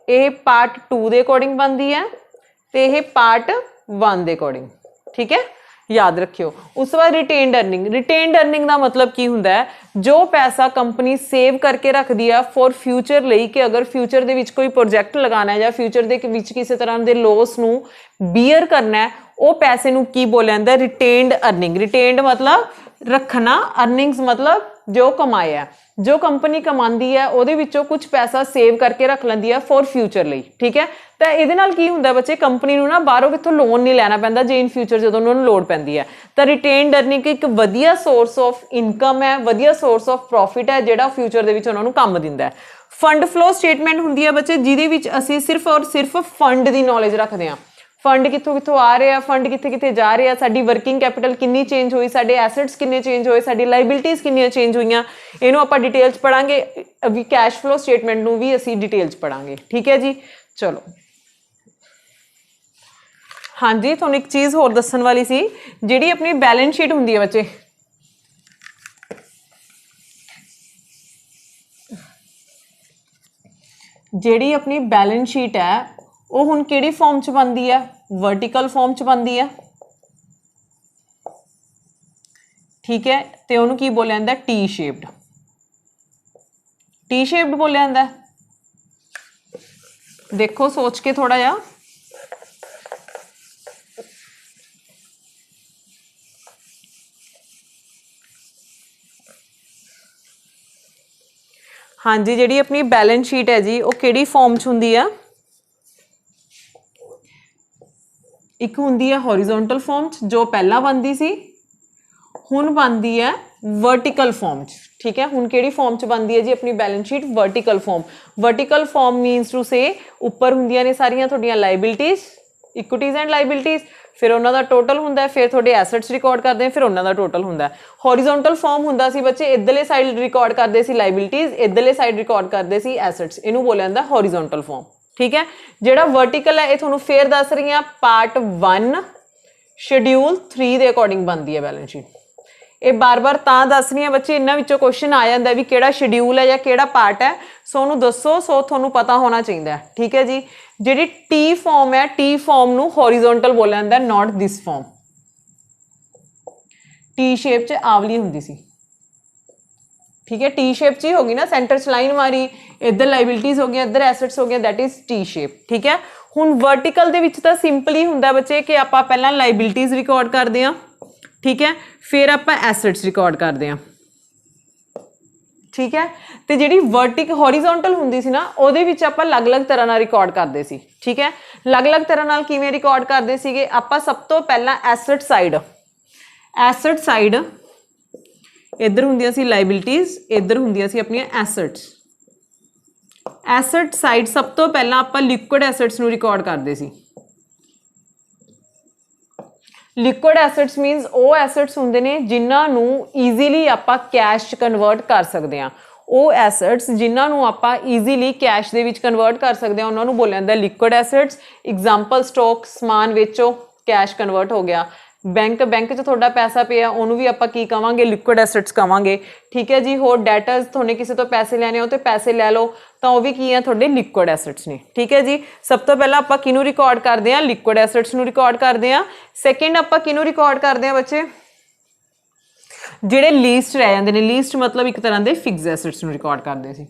ये पार्ट 2 के अकॉर्डिंग बनती है तो यह पार्ट 1 के अकॉर्डिंग। ठीक है, याद रखियो। उस बाद रिटेन्ड अर्निंग। रिटेन्ड अर्निंग का मतलब की हुंदा है? जो पैसा कंपनी सेव करके रखती है फॉर फ्यूचर लई कि अगर फ्यूचर दे विच कोई प्रोजेक्ट लगाना है या फ्यूचर दे विच किसी तरह के लॉस नूं बीयर करना है, वो पैसे नूं की बोलिया जांदा है? Retained earning. रिटेन्ड मतलब रखना, अर्निंग्स मतलब जो कमाया, जो कंपनी कमांदी है ਉਹਦੇ ਵਿੱਚੋਂ कुछ पैसा सेव करके रख लैंदी है फॉर फ्यूचर ਲਈ। ठीक है, तो ਇਹਦੇ ਨਾਲ ਕੀ ਹੁੰਦਾ ਬੱਚੇ, कंपनी ਨੂੰ ਨਾ ਬਾਹਰੋਂ ਕਿੱਥੋਂ ਲੋਨ ਨਹੀਂ ਲੈਣਾ ਪੈਂਦਾ ਜੇ ਇਨ ਫਿਊਚਰ ਜਦੋਂ ਉਹਨਾਂ ਨੂੰ ਲੋੜ ਪੈਂਦੀ ਹੈ। ਤਾਂ ਰਿਟੇਨਡ ਅਰਨਿੰਗ ਇੱਕ ਵਧੀਆ ਸੋਰਸ ਆਫ ਇਨਕਮ ਹੈ, ਵਧੀਆ ਸੋਰਸ ਆਫ ਪ੍ਰੋਫਿਟ ਹੈ ਜਿਹੜਾ ਫਿਊਚਰ ਦੇ ਵਿੱਚ ਉਹਨਾਂ ਨੂੰ ਕੰਮ ਦਿੰਦਾ ਹੈ। ਫੰਡ ਫਲੋ ਸਟੇਟਮੈਂਟ ਹੁੰਦੀ ਹੈ ਬੱਚੇ ਜਿਹਦੇ ਵਿੱਚ ਅਸੀਂ ਸਿਰਫ ਔਰ ਸਿਰਫ ਫੰਡ ਦੀ ਨੌਲੇਜ ਰੱਖਦੇ ਹਾਂ। फंड कितों कितों आ रहे हैं, फंड कितने कितने जा रहे हैं, साडी वर्किंग कैपिटल कितनी चेंज हुई, साडे एसेट्स कितने चेंज हुए, साडी लाइबिलिटीज़ कितनी चेंज हुई, इनू आपां डिटेल्स पढ़ांगे। अभी कैश फ्लो स्टेटमेंट नू भी असी डिटेल्स पढ़ांगे। ठीक है जी, चलो। हाँ जी, तुहानूं एक चीज़ होर दस्सण वाली सी, जिहड़ी अपनी बैलेंस शीट हुंदी है बच्चे, जिहड़ी अपनी बैलेंस शीट है वो हुण किहड़ी फॉर्म च बनती है? वर्टिकल फॉर्म च बनती है। ठीक है, तो उन्होंने की बोलिया जाता है? T shaped. टी शेप्ड बोलिया जाता है। देखो सोच के थोड़ा जा, हाँ जी, जिहड़ी अपनी बैलेंस शीट है जी वो किहड़ी फॉर्म च हुंदी है? एक हुंदी है हॉरिजोंटल फॉर्म जो पहला बनती सी, हुण बनती है वर्टिकल फॉर्म। ठीक है, हुण किहड़ी फॉर्म च बनती है जी अपनी balance sheet? Vertical form. Vertical form means two से उपर हुंदियां ने सारियां तुहाडीआं लाइबिलिटीज़, इक्विटीज़ एंड लाइबिलिटीज़, फिर उन्हों का टोटल हुंदा है, फिर थोड़े एसेट्स रिकॉर्ड करते हैं, फिर उन्हों का टोटल हुंदा है। हॉरिजोंटल फॉर्म हुंदा सी बच्चे, इधरले साइड रिकॉर्ड करते सी लाइबिलिटीज़, इधरले साइड रिकॉर्ड करते सी एसेट्स, इनू बोलिया जांदा हॉरिजोंटल फॉर्म। ठीक है, जिहड़ा वर्टिकल है ये तुहानूं फिर दस रही हैं, पार्ट 1 शेड्यूल 3 के अकॉर्डिंग बनती है बैलेंस शीट। ये बार बार तां दस रही हैं बच्चे, इन्हां विच्चों क्वेश्चन आ जाता है भी किहड़ा शेड्यूल है या किहड़ा पार्ट है, सो उन्होंने दसो, सो तुहानूं पता होना चाहिए। ठीक है जी, जिहड़ी टी फॉर्म है, टी फॉर्म नूं हॉरिजोंटल बोलिया जाता है, not this form. T shape च आवली हुंदी सी, ठीक है, टी शेप च ही होगी ना, सेंटर च लाइन मारी, इधर लाइबिलिटीज हो गई, इधर एसेट्स हो गए, दैट इज टी शेप, ठीक है। हुण वर्टिकल दे विच तां सिंपल ही हुंदा बच्चे कि आपां पहलां लाइबिलिटीज रिकॉर्ड करदे हां, ठीक है, फिर आपां एसेट्स रिकॉर्ड करदे हां, ठीक है। तो जिहड़ी वर्टिक हॉरीजोंटल हुंदी सी ना, उहदे विच आपां अलग-अलग तरह नाल रिकॉर्ड करदे सी, ठीक है। अलग-अलग तरह नाल किवें रिकॉर्ड करदे सीगे, आपां सब तो पहलां एसेट साइड इधर हुंदियां सी लाइबिलिटीज, इधर हुंदियां सी अपनियां एसेट्स। एसेट साइड सब तो पहलां आपां लिक्विड एसेट्स नूं रिकॉर्ड करदे सी। लिक्विड एसेट्स मीनस वो एसेट्स हुंदे ने जिन्हां नूं ईजीली आपां कैश च कन्वर्ट कर सकदे हां। ਉਹ ਐਸੈਟਸ ਜਿਨ੍ਹਾਂ ਨੂੰ ਆਪਾਂ ਈਜ਼ੀਲੀ ਕੈਸ਼ ਦੇ ਵਿੱਚ ਕਨਵਰਟ ਕਰ ਸਕਦੇ ਹਾਂ ਉਹਨਾਂ ਨੂੰ ਬੋਲਿਆ ਜਾਂਦਾ ਲਿਕੁਇਡ ਐਸੈਟਸ। ਐਗਜ਼ਾਮਪਲ ਸਟਾਕ, ਸਮਾਨ ਵੇਚੋ, ਕੈਸ਼ ਕਨਵਰਟ ਹੋ ਗਿਆ। ਬੈਂਕ 'ਚ ਤੁਹਾਡਾ ਪੈਸਾ ਪਿਆ, ਉਹਨੂੰ ਵੀ ਆਪਾਂ ਕੀ ਕਵਾਂਗੇ, ਲਿਕੁਇਡ ਐਸੈਟਸ ਕਵਾਂਗੇ, ਠੀਕ ਹੈ ਜੀ। ਹੋਰ ਡੈਟਰਸ, ਤੁਹਾਨੇ ਕਿਸੇ ਤੋਂ ਪੈਸੇ ਲੈਣੇ ਹੋ ਤੇ ਪੈਸੇ ਲੈ ਲਓ, ਤਾਂ ਉਹ ਵੀ ਕੀ ਆ, ਤੁਹਾਡੇ ਲਿਕੁਇਡ ਐਸੈਟਸ ਨੇ, ਠੀਕ ਹੈ ਜੀ। ਸਭ ਤੋਂ ਪਹਿਲਾਂ ਆਪਾਂ ਕਿਹਨੂੰ ਰਿਕਾਰਡ ਕਰਦੇ ਹਾਂ, ਲਿਕੁਇਡ ਐਸੈਟਸ ਨੂੰ ਰਿਕਾਰਡ ਕਰਦੇ ਹਾਂ। ਸੈਕਿੰਡ ਆਪਾਂ ਕਿਹਨੂੰ ਰਿਕਾਰਡ ਕਰਦੇ ਹਾਂ ਬੱਚੇ, ਜਿਹੜੇ ਲੀਸਟ ਰਹਿ ਜਾਂਦੇ ਨੇ। ਲੀਸਟ ਮਤਲਬ ਇੱਕ ਤਰ੍ਹਾਂ ਦੇ ਫਿਕਸ ਐਸੈਟਸ ਨੂੰ ਰਿਕਾਰਡ ਕਰਦੇ ਸੀ,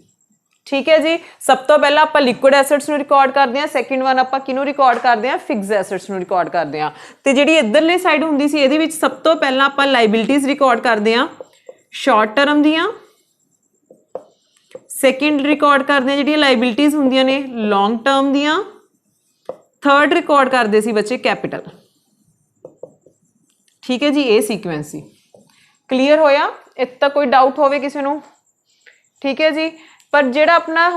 ਠੀਕ ਹੈ ਜੀ। ਸਭ ਤੋਂ ਪਹਿਲਾਂ ਆਪਾਂ ਲਿਕੁਇਡ ਐਸੈਟਸ ਨੂੰ ਰਿਕਾਰਡ ਕਰਦੇ ਹਾਂ। ਸੈਕਿੰਡ ਵਨ ਆਪਾਂ ਕਿਹਨੂੰ ਰਿਕਾਰਡ ਕਰਦੇ ਹਾਂ, ਫਿਕਸ ਐਸੈਟਸ ਨੂੰ ਰਿਕਾਰਡ ਕਰਦੇ ਹਾਂ। ਤੇ ਜਿਹੜੀ ਇੱਧਰਲੀ ਸਾਈਡ ਹੁੰਦੀ ਸੀ ਇਹਦੇ ਵਿੱਚ ਸਭ ਤੋਂ ਪਹਿਲਾਂ ਆਪਾਂ ਲਾਇਬਿਲਿਟੀਜ਼ ਰਿਕਾਰਡ ਕਰਦੇ ਹਾਂ, ਸ਼ਾਰਟ ਟਰਮ ਦੀਆਂ। ਸੈਕਿੰਡ ਰਿਕਾਰਡ ਕਰਦੇ ਹਾਂ ਜਿਹੜੀਆਂ ਲਾਇਬਿਲਿਟੀਜ਼ ਹੁੰਦੀਆਂ ਨੇ ਲੌਂਗ ਟਰਮ ਦੀਆਂ। ਥਰਡ ਰਿਕਾਰਡ ਕਰਦੇ ਸੀ ਬੱਚੇ ਕੈਪੀਟਲ, ਠੀਕ ਹੈ ਜੀ। ਇਹ ਸੀਕੁਐਂਸ ਸੀ। ਕਲੀਅਰ ਹੋਇਆ? ਇੱਥੇ ਤੱਕ ਕੋਈ ਡਾਊਟ ਹੋਵੇ ਕਿਸੇ ਨੂੰ? ਠੀਕ ਹੈ ਜੀ। ਪਰ ਜਿਹੜਾ ਆਪਣਾ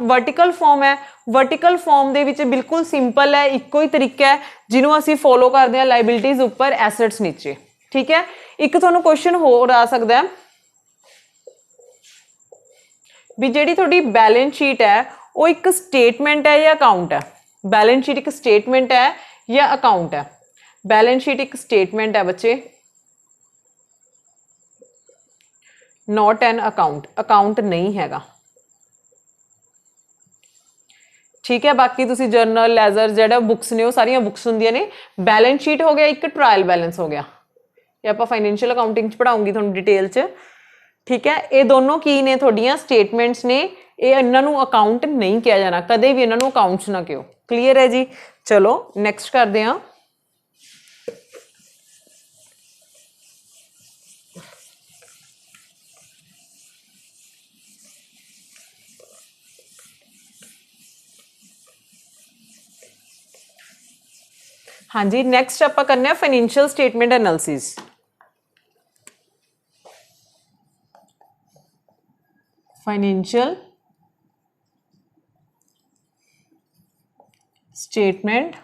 ਵਰਟੀਕਲ ਫਾਰਮ ਹੈ, ਵਰਟੀਕਲ ਫਾਰਮ ਦੇ ਵਿੱਚ ਬਿਲਕੁਲ ਸਿੰਪਲ ਹੈ, ਇੱਕੋ ਹੀ ਤਰੀਕਾ ਹੈ ਜਿਹਨੂੰ ਅਸੀਂ ਫੋਲੋ ਕਰਦੇ ਹਾਂ, ਲਾਇਬਿਲਿਟੀਜ਼ ਉੱਪਰ, ਐਸੈਟਸ ਨੀਚੇ, ਠੀਕ ਹੈ। ਇੱਕ ਤੁਹਾਨੂੰ ਕੁਐਸਚਨ ਹੋਰ ਆ ਸਕਦਾ ਵੀ ਜਿਹੜੀ ਤੁਹਾਡੀ ਬੈਲੈਂਸ ਸ਼ੀਟ ਹੈ ਉਹ ਇੱਕ ਸਟੇਟਮੈਂਟ ਹੈ ਜਾਂ ਅਕਾਊਂਟ ਹੈ। ਬੈਲੈਂਸ ਸ਼ੀਟ ਇੱਕ ਸਟੇਟਮੈਂਟ ਹੈ ਜਾਂ ਅਕਾਊਂਟ ਹੈ। ਬੈਲੈਂਸ ਸ਼ੀਟ ਇੱਕ ਸਟੇਟਮੈਂਟ ਹੈ ਬੱਚੇ, ਨੋਟ ਐਨ ਅਕਾਊਂਟ। ਅਕਾਊਂਟ ਨਹੀਂ ਹੈਗਾ, ਠੀਕ ਹੈ। ਬਾਕੀ ਤੁਸੀਂ ਜਰਨਲ, ਲੈਜ਼ਰ, ਜਿਹੜਾ ਬੁੱਕਸ ਨੇ ਉਹ ਸਾਰੀਆਂ ਬੁੱਕਸ ਹੁੰਦੀਆਂ ਨੇ। ਬੈਲੈਂਸ ਸ਼ੀਟ ਹੋ ਗਿਆ ਇੱਕ, ਟਰਾਇਲ ਬੈਲੈਂਸ ਹੋ ਗਿਆ, ਇਹ ਆਪਾਂ ਫਾਈਨੈਂਸ਼ੀਅਲ ਅਕਾਊਂਟਿੰਗ 'ਚ ਪੜ੍ਹਾਉਂਗੀ ਤੁਹਾਨੂੰ ਡਿਟੇਲ 'ਚ, ਠੀਕ ਹੈ। ਇਹ ਦੋਨੋਂ ਕੀ ਨੇ, ਤੁਹਾਡੀਆਂ ਸਟੇਟਮੈਂਟਸ ਨੇ। ਇਹ ਇਹਨਾਂ ਨੂੰ ਅਕਾਊਂਟ ਨਹੀਂ ਕਿਹਾ ਜਾਣਾ, ਕਦੇ ਵੀ ਇਹਨਾਂ ਨੂੰ ਅਕਾਊਂਟਸ ਨਾ ਕਿਹੋ। ਕਲੀਅਰ ਹੈ ਜੀ। ਚਲੋ ਨੈਕਸਟ ਕਰਦੇ ਹਾਂ। हाँ जी, नैक्सट आप करने financial statement analysis. Financial statement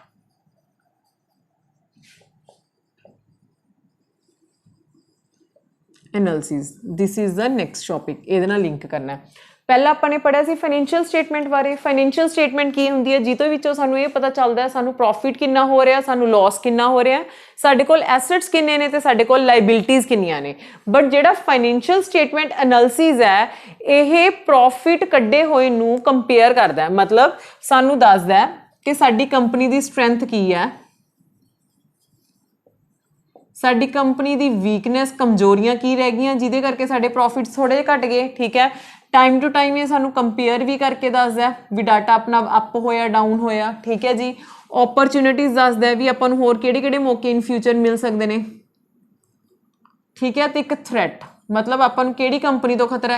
analysis, this is the next topic. ये लिंक करना है। पहला आपने पढ़िया सी फाइनेंशियल स्टेटमेंट बारे। फाइनेंशियल स्टेटमेंट की हुंदी है, जिहदे विचों सानूं ये पता चलदा है सानूं प्रॉफिट कितना हो रहा, सानूं लॉस कितना हो रहा, साडे कोल एसेट्स किन्ने ने ते साडे कोल लाइबिलिटीज़ किन्नियां ने। बट जिहड़ा फाइनेंशियल स्टेटमेंट एनालिसिस है, यह प्रॉफिट कड्ढे होए नूं कंपेयर करदा है। मतलब सानूं दसदा है कि साडी कंपनी दी स्ट्रेंथ की है, साडी कंपनी दी वीकनेस, कमजोरियां की रह गई जिहदे करके साडे प्रॉफिट्स थोड़े जिहे घट गए, ठीक है। टाइम टू टाइम ये सानू कंपेयर भी करके दसदा है भी डाटा अपना अप होया डाउन होया, ठीक है जी। अपॉर्चुनिटीज़ दसदा है भी आपां नूं होर किहड़े-किहड़े मौके इन फ्यूचर मिल सकते हैं, ठीक है। तो एक थ्रैट मतलब आपां नूं किहड़ी कंपनी तो खतरा,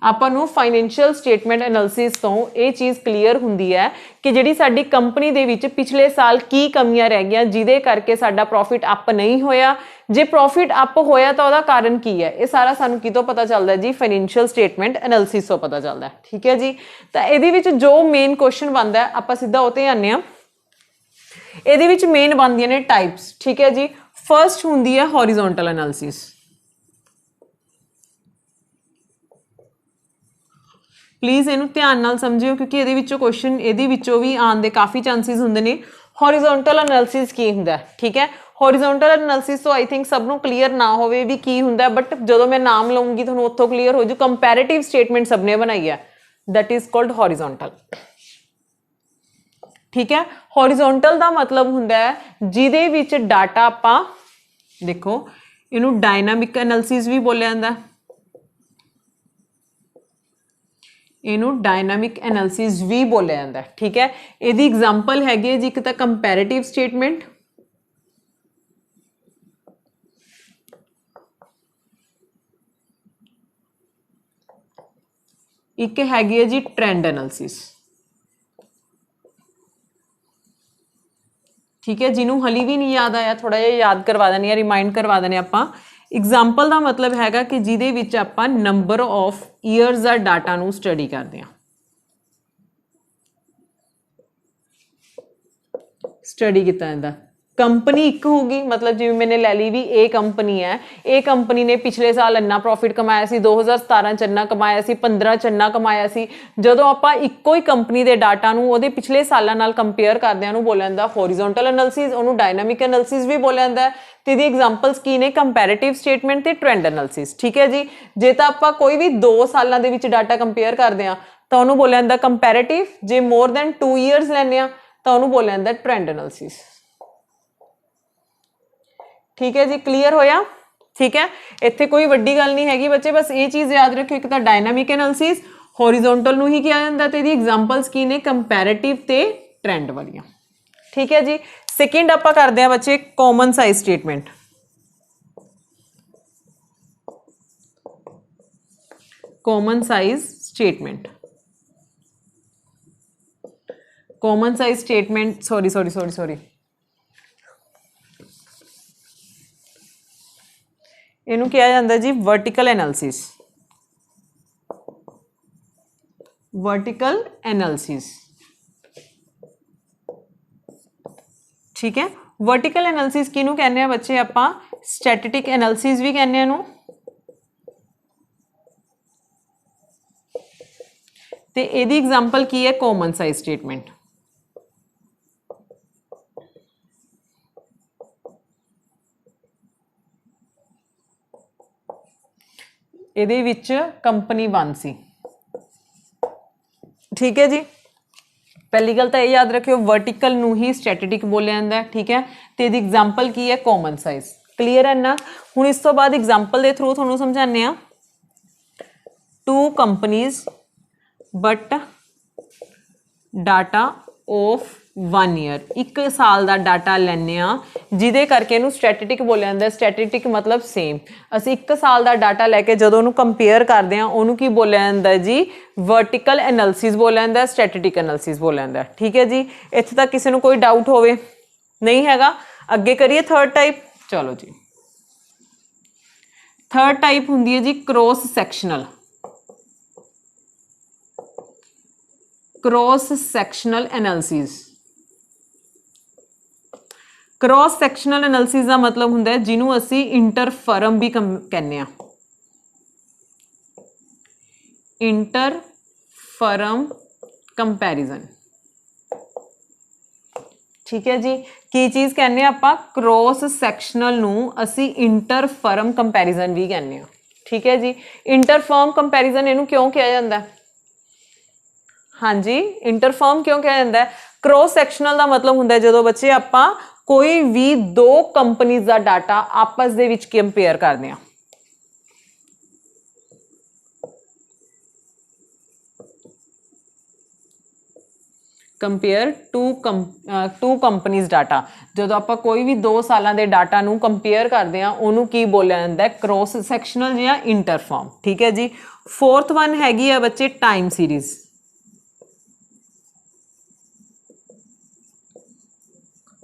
आपां नूं फाइनेंशियल स्टेटमेंट एनालिसिस तो ये चीज़ क्लीयर हुंदी है कि जिहड़ी साडी कंपनी दे विच पिछले साल की कमियां रह गई जिहदे करके साडा प्रॉफिट अप नहीं होया। जे प्रॉफिट अप होया तो उहदा कारण की है, ये सारा सानूं कितों पता चलदा है जी, फाइनेंशियल स्टेटमेंट एनालिसिस तो पता चलदा है, ठीक है जी। तो इहदे विच जो मेन क्वेश्चन बनदा है आपां सीधा उह ते आने आ। इहदे विच मेन बनदियां ने टाइप्स, ठीक है जी। फर्स्ट हुंदी है हॉरिजोंटल एनालिसिस। प्लीज़ इनू ध्यान नाल समझियो क्योंकि ये क्वेश्चन ये भी आने के काफ़ी चांसिस होंगे ने। हॉरिजोंटल एनालिसिस की हुंदा है, ठीक है। हॉरिजोंटल एनालिसिस तो आई थिंक सबनों क्लीयर ना होवे भी की हुंदा है, बट जो मैं नाम लऊँगी तुहानूं उत्थों क्लीयर हो जू। कंपैरेटिव स्टेटमेंट सबने बनाई है, दैट इज कॉल्ड हॉरिजोंटल, ठीक है। हॉरिजोंटल का मतलब हुंदा है जिहदे विच डाटा आपां देखो इनू डायनामिक एनालिसिस भी बोलिया जाता है, इनू डायनामिक एनालिसिस भी बोलिया जाता है। ठीक है, इहदी एग्जाम्पल हैगी जी, एक तो कंपैरेटिव स्टेटमेंट, एक हैगी है जी ट्रेंड एनालिसिस। ठीक है, जिन्हों हली भी नहीं याद आया थोड़ा जिहा याद करवा देने, रिमाइंड करवा देने आपां। एग्जाम्पल का मतलब हैगा कि जिहदे विच आपां नंबर ऑफ ईयर्स का डाटा नूं स्टडी करते हैं, स्टडी किया जाता। कंपनी एक होगी, मतलब जिवें मैंने लै ली भी ए कंपनी है, ए कंपनी ने पिछले साल इन्ना प्रॉफिट कमाया सी, 2017 च इन्ना कमाया सी, 15 च इन्ना कमाया सी। जदों आपां इक्को ही कंपनी के डाटा नूं उहदे पिछले सालां नाल कंपेयर करदे हां, उहनूं बोलिया जांदा हॉरिजॉन्टल एनालिसिस, उहनूं डायनामिक एनालिसिस भी बोलिया जांदा है। ते इहदी एग्जांपल्स की ने कंपैरेटिव स्टेटमेंट ते ट्रेंड एनालिसिस। ठीक है जी, जे तां आपां कोई भी 2 सालां दे विच डाटा कंपेयर करदे हां तां उहनूं बोलिया जांदा कंपैरेटिव, जे मोर दैन 2 ईयर्स लैंदे हां तां उहनूं बोलिया जांदा ट्रेंड एनालिसिस। ठीक है जी, क्लीयर होया। ठीक है, इत्थे कोई वड्डी गल नहीं हैगी बच्चे, बस ये चीज़ याद रखियो, एक तां डायनामिक एनालिसिस हॉरिजॉन्टल नूं ही किया जांदा ते इहदी एग्जांपल्स की ने कंपैरेटिव ते ट्रेंड वालियां। ठीक है जी, सेकंड आपां करदे हां बच्चे common size statement. Common size statement, common size statement, sorry इनू किया जाता जी वर्टिकल एनालिसिस। वर्टिकल एनालिसिस, ठीक है। वर्टिकल एनालिसिस किनू कहने बच्चे आपां स्टैटिस्टिक एनालिसिस भी कहने इनू, ते इहदी एग्जांपल की है कॉमन साइज स्टेटमेंट। ਇਹਦੇ ਵਿੱਚ कंपनी 1 सी। ठीक है जी, पहली गल तो यह याद रखियो वर्टिकल नू ही स्टैटिस्टिक बोलिया जाता है। ठीक है, तो इसकी एग्जाम्पल की है कॉमन साइज। क्लीयर है ना। हुण इस तो बाद एग्जाम्पल के थ्रू तुहानूं समझाने आ। 2 companies but data of 1 year, 1 साल का डाटा लैने जिदे करके इनू स्टैटिस्टिक बोलिया जाता है। स्टैटिस्टिक मतलब सेम, असी 1 साल का डाटा लैके जो उन्होंने कंपेयर करते हैं उन्होंने की बोलिया जाता है जी वर्टिकल एनालिसिस बोलिया जाता है, स्टैटिस्टिक एनालिसिस बोलिया जाता है। ठीक है जी, इत्थे तक किसी को कोई डाउट होवे नहीं हैगा। अगे करिए थर्ड टाइप। चलो जी, थर्ड टाइप हुंदी है जी cross sectional. Cross sectional analysis. Cross sectional analysis का मतलब हुंदा है जिन्हों असी इंटरफर्म भी कहने आ। Interfirm comparison. ठीक है जी, की चीज़ कहने आपां क्रॉस सैक्शनल नूं असी इंटरफर्म कंपैरिजन भी कहने। ठीक है जी, इंटरफर्म कंपैरिजन इनू क्यों किया जाता है? हाँ जी, इंटरफर्म क्यों कहा जाता है? क्रॉस सैक्शनल का मतलब होंगे जो बच्चे आपां कोई भी 2 कंपनीज का डाटा आपस दे विच कंपेयर करते हैं। कंपेयर टू कंपनीज डाटा, जो आप कोई भी 2 सालों के डाटा नू कंपेयर करते हैं उन्होंने की बोलिया जाता है क्रॉस सैक्शनल या इंटरफर्म। ठीक है जी, फोर्थ वन हैगी है बच्चे टाइम सीरीज।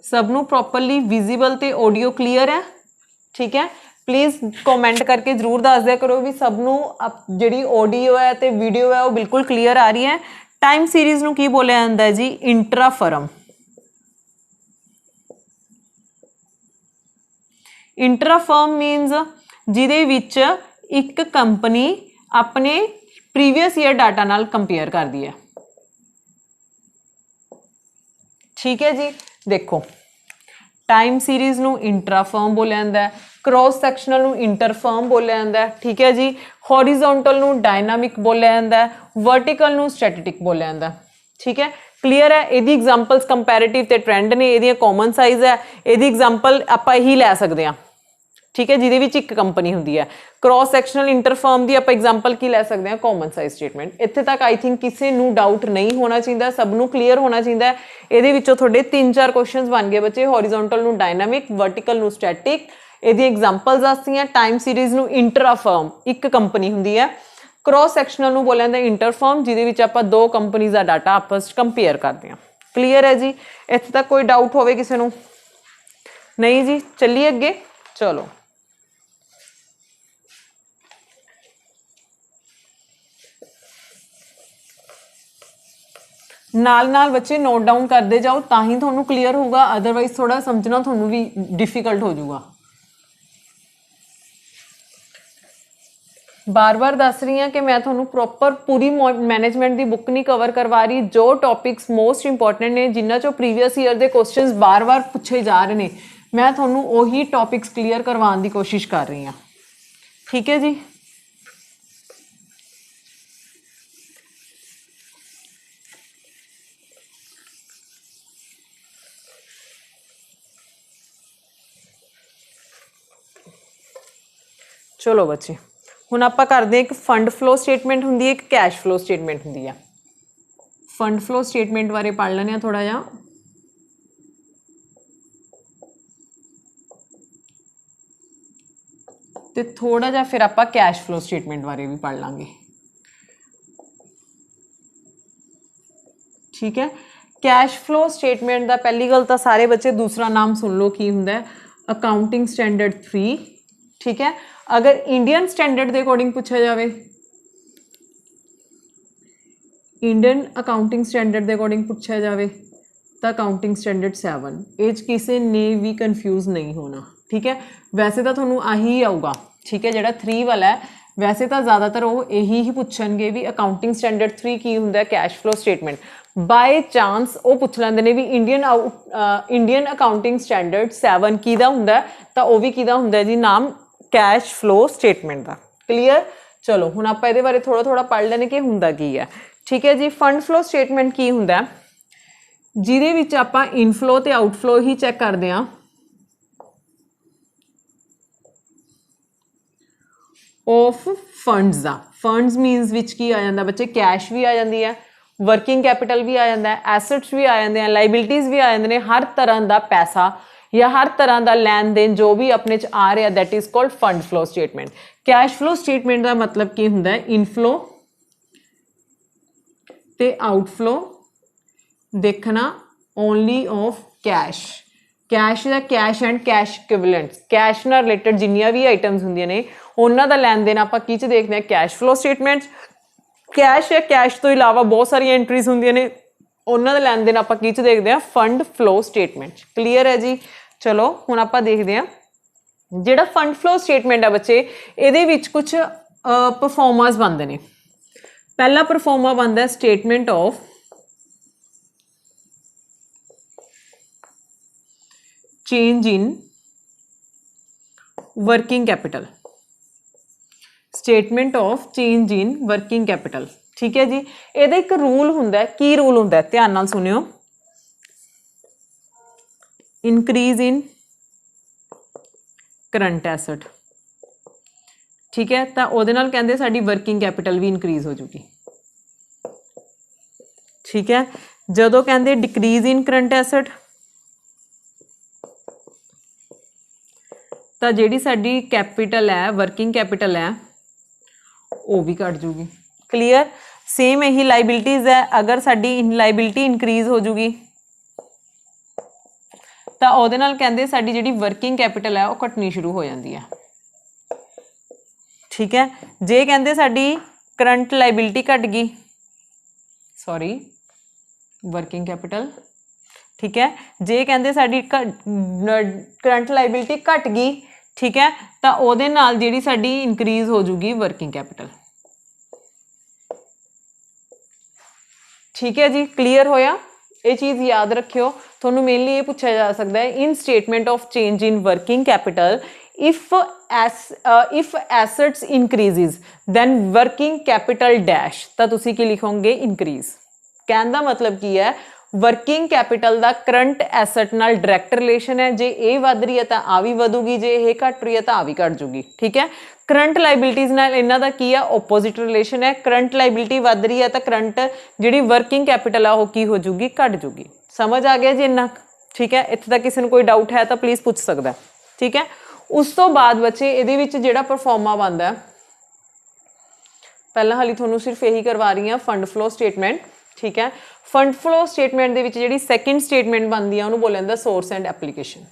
सबनों प्रॉपरली विजिबल ते ऑडियो क्लीयर है? ठीक है, प्लीज़ कमेंट करके जरूर दस दिया करो भी सबनों जी ऑडियो है तो वीडियो है वो बिल्कुल क्लीयर आ रही है। टाइम सीरीज नूं की बोलिया जाता है जी इंट्राफर्म। इंट्राफर्म मीनस जिहदे विच एक कंपनी अपने प्रीवियस ईयर डाटा नाल कंपेयर करती है। ठीक है जी, देखो टाइम सीरीज नू इंट्राफर्म बोलिया जाता है, क्रॉस सैक्शनल नू इंटरफर्म बोलिया जाता है। ठीक है जी, हॉरिजॉन्टल नू डायनामिक बोलिया जाता है, वर्टिकल नू स्टैटिस्टिक बोलिया जाता है। ठीक है, क्लीयर है। यदि एग्जाम्पल्स कंपैरेटिव ते ट्रेंड ने, यदि कॉमन साइज है, यदि एग्जाम्पल आप ही लै सकते हैं। ठीक है, जिहदे विच एक कंपनी हुंदी है। क्रॉस सैक्शनल इंटरफर्म की आप एग्जाम्पल की लै सकते हैं, कॉमन साइज स्टेटमेंट। इत्थे तक आई थिंक किसी नूं डाउट नहीं होना चाहिए, सब नूं क्लीयर होना चाहिए। इहदे विचों तुहाडे 3-4 क्वेश्चन बन गए बच्चे, हॉरिजोंटल नूं डायनामिक, वर्टिकल नूं स्टैटिक। इहदी एग्जाम्पल्स दसदियां, टाइम सीरीज नूं इंट्राफर्म एक कंपनी हुंदी है, क्रॉस सैक्शनल नूं बोलिया जांदा इंटरफर्म, जिहदे विच आपां 2 कंपनीज़ दा डाटा आपस कंपेयर करते हैं। क्लीयर है जी, इत्थे तक कोई डाउट होवे किसी नूं? नहीं जी, चलिए अगे। चलो नाल नाल बच्चे नोट डाउन करते जाओ, ताही तुहानूं क्लीयर होगा, अदरवाइज थोड़ा समझना तुहानूं भी डिफिकल्ट हो जाऊगा। बार बार दस रही हाँ कि मैं तुहानूं प्रॉपर पूरी मैनेजमेंट की बुक नहीं कवर करवा रही। जो टॉपिक्स मोस्ट इंपॉर्टेंट ने, जिन्हां चों प्रीवियस ईयर के क्वेश्चंस बार बार पूछे जा रहे हैं, मैं तुहानूं उही टॉपिक्स क्लीयर करवाने की कोशिश कर रही हाँ। ठीक है जी, चलो बच्चे हुण आपां करदे एक फंड फ्लो स्टेटमेंट हुंदी है, एक कैश फ्लो स्टेटमेंट हुंदी है। फंड फ्लो स्टेटमेंट बारे पढ़ लैंदे हां थोड़ा जिहा। ते थोड़ा जिहा फिर आपां कैश फ्लो स्टेटमेंट बारे भी पढ़ लांगे। ठीक है, कैश फ्लो स्टेटमेंट का पहली गल तो सारे बच्चे दूसरा नाम सुन लो की हुंदा है, अकाउंटिंग स्टैंडर्ड 3। ठीक है, अगर इंडियन स्टैंडर्ड के अकॉर्डिंग पूछा जाए, इंडियन अकाउंटिंग स्टैंडर्ड के अकॉर्डिंग पूछा जाए तो अकाउंटिंग स्टैंडर्ड 7। ये किसी ने भी कन्फ्यूज नहीं होना। ठीक है, वैसे तो थोनों आही आऊगा। ठीक है, जो 3 वाला है वैसे तो ज़्यादातर वो यही ही पूछणगे भी अकाउंटिंग स्टैंडर्ड 3 की हुंदा है cash flow statement. By chance वो पूछ लेंदे ने भी इंडियन अकाउंटिंग स्टैंडर्ड 7 किहदा हुंदा है, तो वह भी किहदा हुंदा है जी नाम कैश फ्लो स्टेटमेंट का। क्लीयर, चलो हुण आपां इहदे बारे थोड़ा थोड़ा पढ़ लैने कि हुंदा की है। ठीक है जी, फंड फ्लो स्टेटमेंट की हुंदा है, जिहदे विच आपां इनफ्लो ते आउटफ्लो ही चैक करदे हां। ऑफ फंड्स दा, फंड्स मीनस विच की आ जांदा बच्चे, कैश भी आ जाती है, वर्किंग कैपिटल भी आ जाता है, एसेट्स भी आ जाते हैं, लाइबिलिटीज़ भी आ जाते हैं। हर तरह का पैसा या हर तरह का लैन देन जो भी अपने च आ रहा, that is called fund flow statement. Cash flow statement का मतलब की हुंदा है इनफ्लो ते आउटफ्लो देखना ओनली ऑफ कैश। कैश या cash and cash equivalents, cash नाल रिलेटेड जिन्नियां भी आइटम्स हुंदियां ने उन्हां दा लैन देन आपां की च देखते हैं, कैश फ्लो स्टेटमेंट्स। कैश या कैश तो इलावा बहुत सारी एंट्रीज होंदियां ने, उन्हां दा लैन देन आपां की च देखते हैं, फंड फ्लो स्टेटमेंट। क्लीयर है जी, चलो हुण आपां देखते हैं जिहड़ा फंड फ्लो स्टेटमेंट है बच्चे, इहदे विच कुछ परफॉर्मर्स बनते हैं। पहला परफॉर्मा बनता है statement of change in working capital, statement of change in working capital. ठीक है जी, ਇਹਦਾ एक रूल हुंदा है, की रूल हुंदा है ध्यान नाल सुनियो, इंक्रीज इन करंट एसेट। ठीक है, तो ਉਹਦੇ ਨਾਲ ਕਹਿੰਦੇ ਸਾਡੀ वर्किंग कैपिटल भी इंक्रीज हो जूगी। ठीक है, ਜਦੋਂ ਕਹਿੰਦੇ डिक्रीज इन करंट एसेट तो ਜਿਹੜੀ ਸਾਡੀ कैपिटल है, वर्किंग कैपिटल है, वो भी घट जूगी। क्लीयर, सेम यही लाइबिलिटीज़ है, अगर साडी लाइबिलिटी इंक्रीज हो जूगी तो ਉਹਦੇ ਨਾਲ ਕਹਿੰਦੇ ਸਾਡੀ ਜਿਹੜੀ वर्किंग कैपिटल है वो घटनी शुरू हो जाती है। ठीक है, जे कहते साडी करंट लाइबिलिटी घट गई, सॉरी वर्किंग कैपिटल। ठीक है, जे कहते साडी करंट लाइबिलिटी घट गई, ठीक है, तो ਉਹਦੇ ਨਾਲ ਜਿਹੜੀ ਸਾਡੀ इंक्रीज हो जूगी वर्किंग कैपिटल। ठीक है जी, क्लीयर होया, ये चीज़ याद रखियो। थोनू मेनली ये पूछा जा सकता है in statement of change in working capital if assets increases then working capital dash, तो तुसी की लिखोगे इंक्रीज। कहने का मतलब की है वर्किंग कैपिटल का करंट एसट नाल डायरैक्ट रिलेशन है, जे ये वध रही है तो आ भी वधूगी, जे ये घट रही है तो आ भी घट जूगी। ठीक है, करंट लाइबिलिटीज़ नाल इन्हां दा की है ओपोजिट रिलेशन है। करंट लाइबिलिटी वध रही है तो करंट जिहड़ी वर्किंग कैपिटल है वो की हो जूगी, घट जूगी। समझ आ गया जी इन्ना? ठीक है, इत्थे तक किसी नूं कोई डाउट है तो प्लीज़ पूछ सकदा है। ठीक है, उस तो बाद बच्चे इहदे विच जिहड़ा परफॉर्मा बनदा है, पहला हाली तुहानूं सिर्फ यही करवा रही हैं फंड फ्लो स्टेटमेंट। ठीक है, फंड फ्लो स्टेटमेंट दे विच जिहड़ी सैकेंड स्टेटमेंट बनती है उन्होंने बोलिया जांदा सोर्स एंड एप्लीकेशन।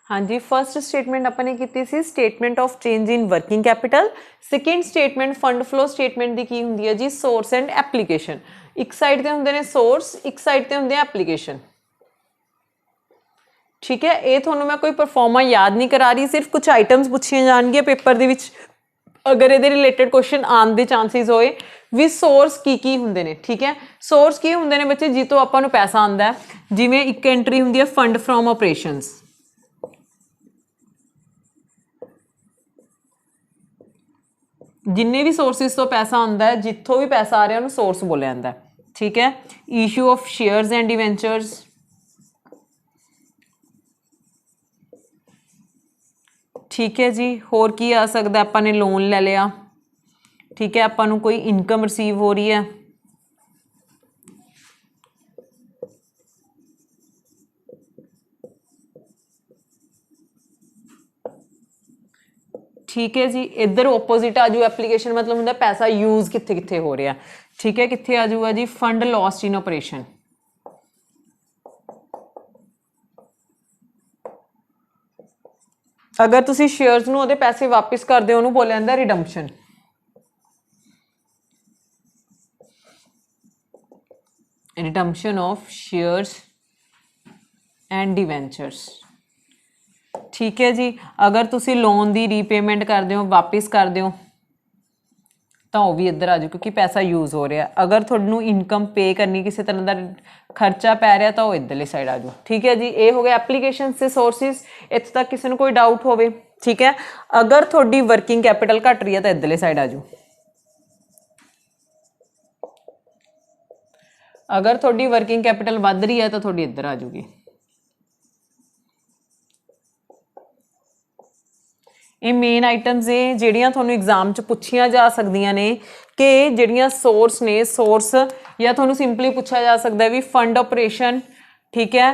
हाँ जी, फर्स्ट स्टेटमेंट अपने की सी statement of change in working capital. Second statement fund flow statement की की हुंदी है जी सोर्स एंड एप्लीकेशन। एक साइड ते हुंदे ने सोर्स, एक साइड ते हुंदे एप्लीकेशन। ठीक है, ये थोनों मैं कोई परफॉर्मा याद नहीं करा रही, सिर्फ कुछ आइटम्स पूछिया जाएंगे पेपर दे विच, अगर ये रिलेटेड क्वेश्चन आने के चांसिस होए भी सोर्स की हुंदे ने। ठीक है, सोर्स की हुंदे ने बच्चे जितों आपां नूं पैसा आंदा है, जिवें एक एंट्री हुंदी है फंड फ्रॉम ऑपरेशंस। जिन्ने भी सोर्सिस तो पैसा आता है, जितों भी पैसा आ रहा है उन्होंने सोर्स बोलिया जाता है। ठीक है, issue of shares and debentures. ठीक है जी, होर की आ सकता है, अपने लोन ले लिया। ठीक है, अपन कोई इनकम रिसीव हो रही है। ठीक है जी, इधर ओपोजिट आ जाओ एप्लीकेशन, मतलब होंगे पैसा यूज कित्थे कित्थे हो रहा है। ठीक है, कित्थे आ जाऊगा जी फंड लॉस्ट इन ऑपरेशन। अगर तुसी शेयर्स नूं उहदे पैसे वापस कर दो उन्होंने बोलिया जाता redemption. Redemption of shares and debentures. ठीक है जी, अगर तुसी लोन की रीपेमेंट कर दो, वापिस कर दो, तो वह भी इधर आ जाओ क्योंकि पैसा यूज हो रहा है। अगर थोनू इनकम पे करनी, किसी तरह का खर्चा पै रहा तो वह इधरली साइड आ जाओ। ठीक है जी, ये हो गया एप्लीकेशन से सोर्सिस। इत्थे तक किसी को कोई डाउट हो? ठीक है, अगर थोड़ी वर्किंग कैपिटल घट रही है तो इधरली साइड आ जाओ। अगर थोड़ी वर्किंग कैपिटल वध रही है तो थोड़ी इधर आ जाऊगी। ये मेन आइटम्स है ਜਿਹੜੀਆਂ ਤੁਹਾਨੂੰ एग्जाम च ਪੁੱਛੀਆਂ जा ਸਕਦੀਆਂ ਨੇ कि ਜਿਹੜੀਆਂ सोर्स ने सोर्स, या ਤੁਹਾਨੂੰ ਸਿੰਪਲੀ ਪੁੱਛਿਆ जा सकता है भी फंड ऑपरेशन। ठीक है,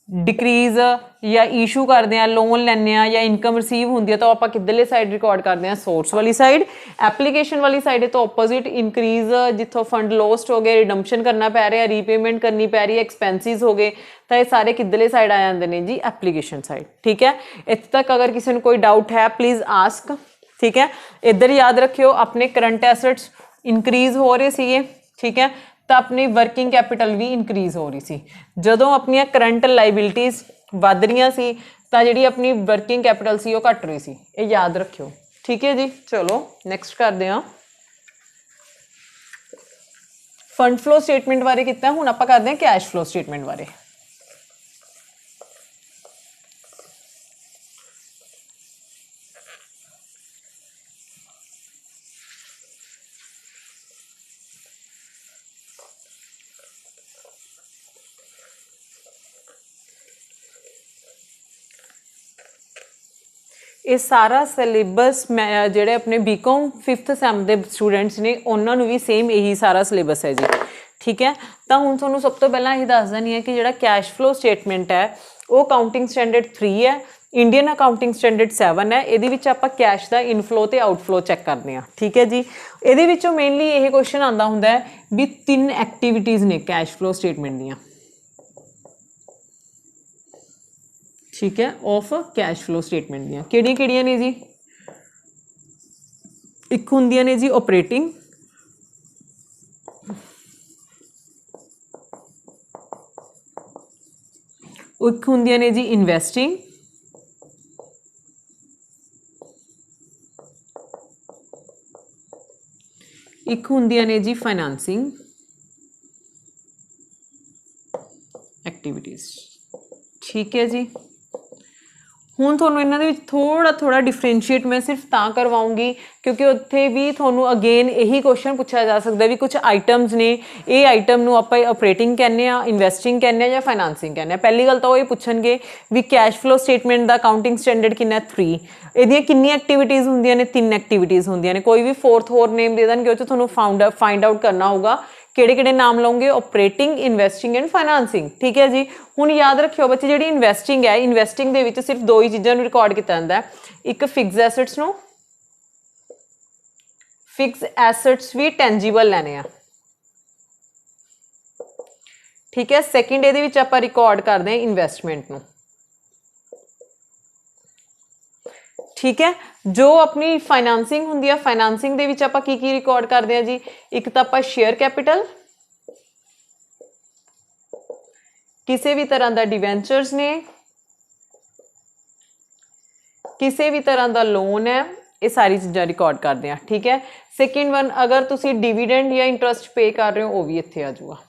डिक्रीज या इशू करते हैं, लोन लेने या इनकम रिसीव होंगी है तो आप किधरली साइड रिकॉर्ड करते हैं, सोर्स वाली साइड। एप्लीकेशन वाली साइड तो ओपोजिट इंक्रीज, जितों फंड लॉस्ट हो गए, रिडम्पशन करना पै रहा, रीपेमेंट करनी पै रही है, एक्सपेंसिस हो गए, तो ये सारे किधरली साइड आ जाते हैं जी एप्लीकेशन साइड। ठीक है, इत्थे तक अगर किसी को कोई डाउट है प्लीज़ आस्क। ठीक है, इधर याद रखियो अपने करंट एसेट्स इंक्रीज हो रहे थे। ठीक है, तो अपनी वर्किंग कैपिटल भी इंक्रीज हो रही सी। जदों अपनी करंट लाइबिलिटीज़ वध रही सी तो जी अपनी वर्किंग कैपिटल सी वो घट रही सी, ये याद रखियो। ठीक है जी, चलो नैक्सट करते हैं। फंड फ्लो स्टेटमेंट बारे किया, हुण आपां करते हैं कैश फ्लो स्टेटमेंट बारे। ये सारा सिलेबस मैं जोड़े अपने बीकॉम 5th सैम के स्टूडेंट्स ने उन्होंने भी सेम यही सारा सिलेबस है जी। ठीक है, तो हूँ थोड़ा सब तो पहला यही दस देनी है कि जो कैश फ्लो स्टेटमेंट है वो अकाउंटिंग स्टैंडर्ड 3 है, इंडियन अकाउंटिंग स्टैंडर्ड 7 है। ये आप कैश का इनफ्लो तो आउटफ्लो चैक करते हैं। ठीक है जी, ये मेनली यही क्वेश्चन आता होंगे भी 3 एक्टिविटीज़ ने कैश फ्लो स्टेटमेंट दियाँ। ठीक है, ऑफ कैश फ्लो स्टेटमेंट दियाँ किहड़ियां ने जी? एक हुंदियां ने जी ऑपरेटिंग, एक हुंदियां ने जी इन्वेस्टिंग, एक ਹੁੰਦੀਆਂ ਨੇ जी फाइनेंसिंग एक्टिविटीज़। ठीक है जी, ਹੁਣ ਤੁਹਾਨੂੰ ਇਹਨਾਂ ਦੇ ਵਿੱਚ ਥੋੜਾ ਡਿਫਰੈਂਸ਼ੀਏਟ ਮੈਂ ਸਿਰਫ ਤਾਂ ਕਰਵਾਉਂਗੀ ਕਿਉਂਕਿ ਉੱਥੇ ਵੀ ਤੁਹਾਨੂੰ ਅਗੇਨ ਇਹੀ ਕੁਐਸਚਨ ਪੁੱਛਿਆ ਜਾ ਸਕਦਾ ਵੀ ਕੁਝ ਆਈਟਮਸ ਨੇ, ਇਹ ਆਈਟਮ ਨੂੰ ਆਪਾਂ ਆਪਰੇਟਿੰਗ ਕਹਿੰਦੇ ਆ, ਇਨਵੈਸਟਿੰਗ ਕਹਿੰਦੇ ਆ ਜਾਂ ਫਾਈਨਾਂਸਿੰਗ ਕਹਿੰਦੇ ਆ। ਪਹਿਲੀ ਗੱਲ ਤਾਂ ਉਹ ਇਹ ਪੁੱਛਣਗੇ ਵੀ ਕੈਸ਼ ਫਲੋ ਸਟੇਟਮੈਂਟ ਦਾ ਅਕਾਊਂਟਿੰਗ ਸਟੈਂਡਰਡ ਕਿੰਨਾ 3, ਇਹਦੀਆਂ ਕਿੰਨੀਆਂ ਐਕਟੀਵਿਟੀਜ਼ ਹੁੰਦੀਆਂ ਨੇ, 3 ਐਕਟੀਵਿਟੀਜ਼ ਹੁੰਦੀਆਂ ਨੇ। ਕੋਈ ਵੀ 4th ਹੋਰ ਨੇਮ ਦੇ ਦੇਣਗੇ ਉਹ 'ਚ ਤੁਹਾਨੂੰ ਫਾइंड आउट करना होगा ਕਿਹੜੇ ਨਾਮ ਲਓਗੇ, ਆਪਰੇਟਿੰਗ, ਇਨਵੈਸਟਿੰਗ ਐਂਡ ਫਾਈਨਾਂਸਿੰਗ। ਠੀਕ ਹੈ ਜੀ, ਹੁਣ ਯਾਦ ਰੱਖਿਓ ਬੱਚੇ ਜਿਹੜੀ ਇਨਵੈਸਟਿੰਗ ਹੈ, ਇਨਵੈਸਟਿੰਗ ਦੇ ਵਿੱਚ ਸਿਰਫ 2 ਹੀ ਚੀਜ਼ਾਂ ਨੂੰ ਰਿਕਾਰਡ ਕੀਤਾ ਜਾਂਦਾ, ਇੱਕ ਫਿਕਸ ਐਸੈਟਸ ਨੂੰ, ਫਿਕਸ ਐਸੈਟਸ ਵੀ ਟੈਂਜੀਬਲ ਲੈਣੇ ਆ। ਠੀਕ ਹੈ, ਸੈਕਿੰਡ ਇਹਦੇ ਵਿੱਚ ਆਪਾਂ ਰਿਕਾਰਡ ਕਰਦੇ ਹਾਂ ਇਨਵੈਸਟਮੈਂਟ ਨੂੰ। ठीक है, जो अपनी फाइनेंसिंग होंदी है, फाइनेंसिंग दे विच आपां की रिकॉर्ड करते हैं जी, एक तो आपां शेयर कैपिटल, किसी भी तरह का डिवेंचर्स ने, किसी भी तरह का लोन है, ये सारी चीज़ां रिकॉर्ड करते हैं। ठीक है, सैकेंड वन अगर तुसी डिविडेंड या इंटरस्ट पे कर रहे हो वो भी इत्थे आ जाऊगा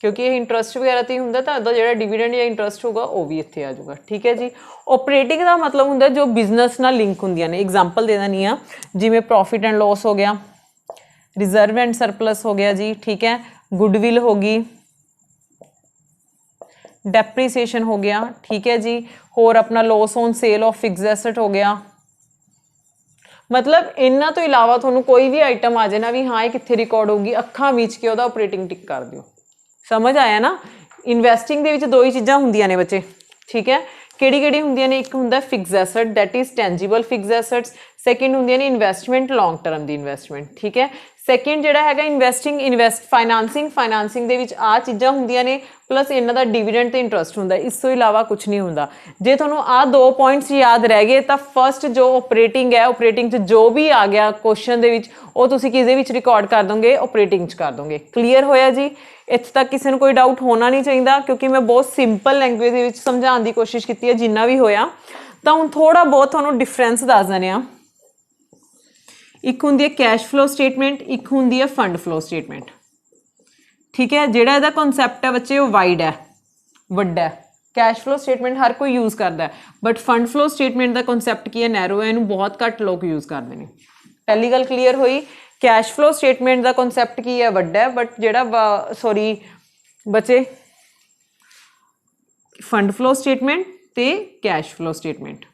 क्योंकि ये इंटरस्ट वगैरह तो ही होंगे, तो जो डिविडेंड या इंटरस्ट होगा वो भी इत्थे आ जाऊगा। ठीक है जी, ऑपरेटिंग का मतलब होंगे जो बिजनेस नाल लिंक होंदियां ने। एग्जाम्पल दे देनी आ जिवें प्रॉफिट एंड लॉस हो गया, रिजर्व एंड सरप्लस हो गया जी। ठीक है, गुडविल होगी, डेप्रीसीएशन हो गया। ठीक है जी, होर अपना loss on sale of fix asset हो गया। मतलब इन्हां तो इलावा तुहानूं कोई भी आइटम आ जाए ना भी हाँ ये कित्थे रिकॉर्ड होगी, अखां मीच के उहदा ऑपरेटिंग टिक कर दिओ। समझ आया ना। इन्वैसटिंग दे विच 2 ही चीज़ां हुंदियां ने बच्चे। ठीक है, किहड़ी हुंदियां ने, एक हुंदा fix asset that is tangible fixed assets, second हुंदियां ने इन्वैसटमेंट लॉन्ग टर्म दी इन्वैसटमेंट। ठीक है, सैकेंड जिहड़ा हैगा इन्वेस्ट फाइनांसिंग दे विच आ चीज़ां हुंदियां ने प्लस इन्हां दा डिविडेंड ते इंटरस्ट हुंदा, इस तो इलावा कुछ नहीं हुंदा। जे तुहानूं आ 2 पॉइंट्स याद रह गए तो फस्ट जो ऑपरेटिंग है, ऑपरेटिंग च जो भी आ गया क्वेश्चन दे विच वो तुसीं किहदे विच रिकॉर्ड कर दोगे, ऑपरेटिंग च कर दोगे। क्लीयर होया जी, इत्थे तक किसी को कोई डाउट होना नहीं चाहिए क्योंकि मैं बहुत सिंपल लैंगुएज दे विच समझाउण दी कोशिश की है जिन्ना भी होया। तो हुण थोड़ा बहुत तुहानूं डिफरेंस दस दिंदे आ। एक हुंदी है कैश फ्लो स्टेटमेंट, एक हुंदी है फंड फ्लो स्टेटमेंट। ठीक है, जिहड़ा इहदा कॉन्सैप्ट है बच्चे वो वाइड है, वड्डा है। कैश फ्लो स्टेटमेंट हर कोई यूज़ करता है बट फंड फ्लो स्टेटमेंट का कॉन्सैप्ट की है, नैरो है, इहनूं बहुत घੱਟ लोग यूज़ करते हैं। पहली गल क्लीयर हुई, कैश फ्लो स्टेटमेंट का कॉन्सैप्ट की है, वड्डा है, बट जिहड़ा सॉरी बच्चे फंड फ्लो स्टेटमेंट ते cash flow statement.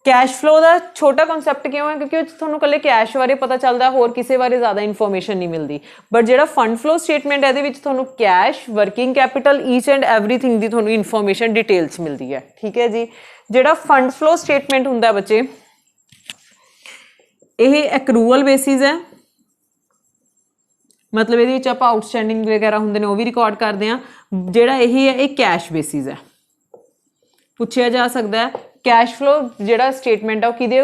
Cash flow का छोटा कॉन्सैप्ट क्यों है क्योंकि तुहानूं कल्ले कैश बारे पता चलता, होर किसी बारे ज़्यादा इन्फॉर्मेशन नहीं मिलती। बट जिहड़ा फंड फ्लो स्टेटमेंट है इहदे विच तुहानूं cash, working capital, each and everything दी तुहानूं इन्फॉर्मेशन डिटेल्स मिलती है। ठीक है जी, जिहड़ा फंड फ्लो स्टेटमेंट हुंदा बच्चे यह एक्रूअल बेसिस है, मतलब ये आप आउटस्टैंडिंग वगैरह होंगे ने वो भी रिकॉर्ड करते हैं। जिहड़ा यही है ये कैश बेसिस है, पूछा जा सकता है कैश फ्लो जिहड़ा स्टेटमेंट है वो किहदे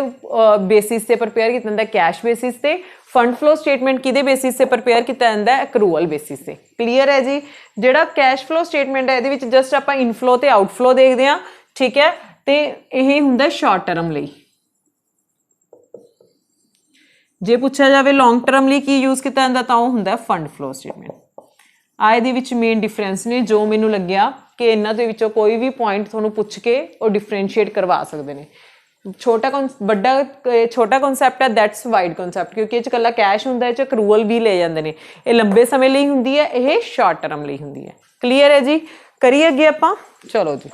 बेसिस से प्रिपेयर किया जाता है, कैश बेसिस से। फंड फ्लो स्टेटमेंट किहदे बेसिस से प्रिपेयर किया जाता है, एक्रूअल बेसिस से। क्लीयर है जी, जिहड़ा कैश फ्लो स्टेटमेंट है इहदे विच जस्ट आपां इनफ्लो ते आउटफ्लो देखते हैं। ठीक है, तो यही हुंदा शॉर्ट टर्म लई। जे पूछा जाए लॉन्ग टर्म लिए की यूज़ किया जाता तो वह होंदा फंड फ्लो स्टेटमेंट। आए दे विच मेन डिफरेंस ने जो मैनू लग्या कि इन्हां दे विचों कोई भी पॉइंट तुहानूं पुछ के और डिफरेंशिएट करवा सकते हैं। छोटा कॉन्सैप्ट है दैट्स वाइड कॉन्सैप्ट क्योंकि ये कल्ला कैश हुंदा, ये एक्रूअल भी ले जाते हैं। ये लंबे समय लिए हुंदी है, ये शॉर्ट टर्म लिए हुंदी है। क्लीयर है जी, करिए अगे आपां। चलो जी,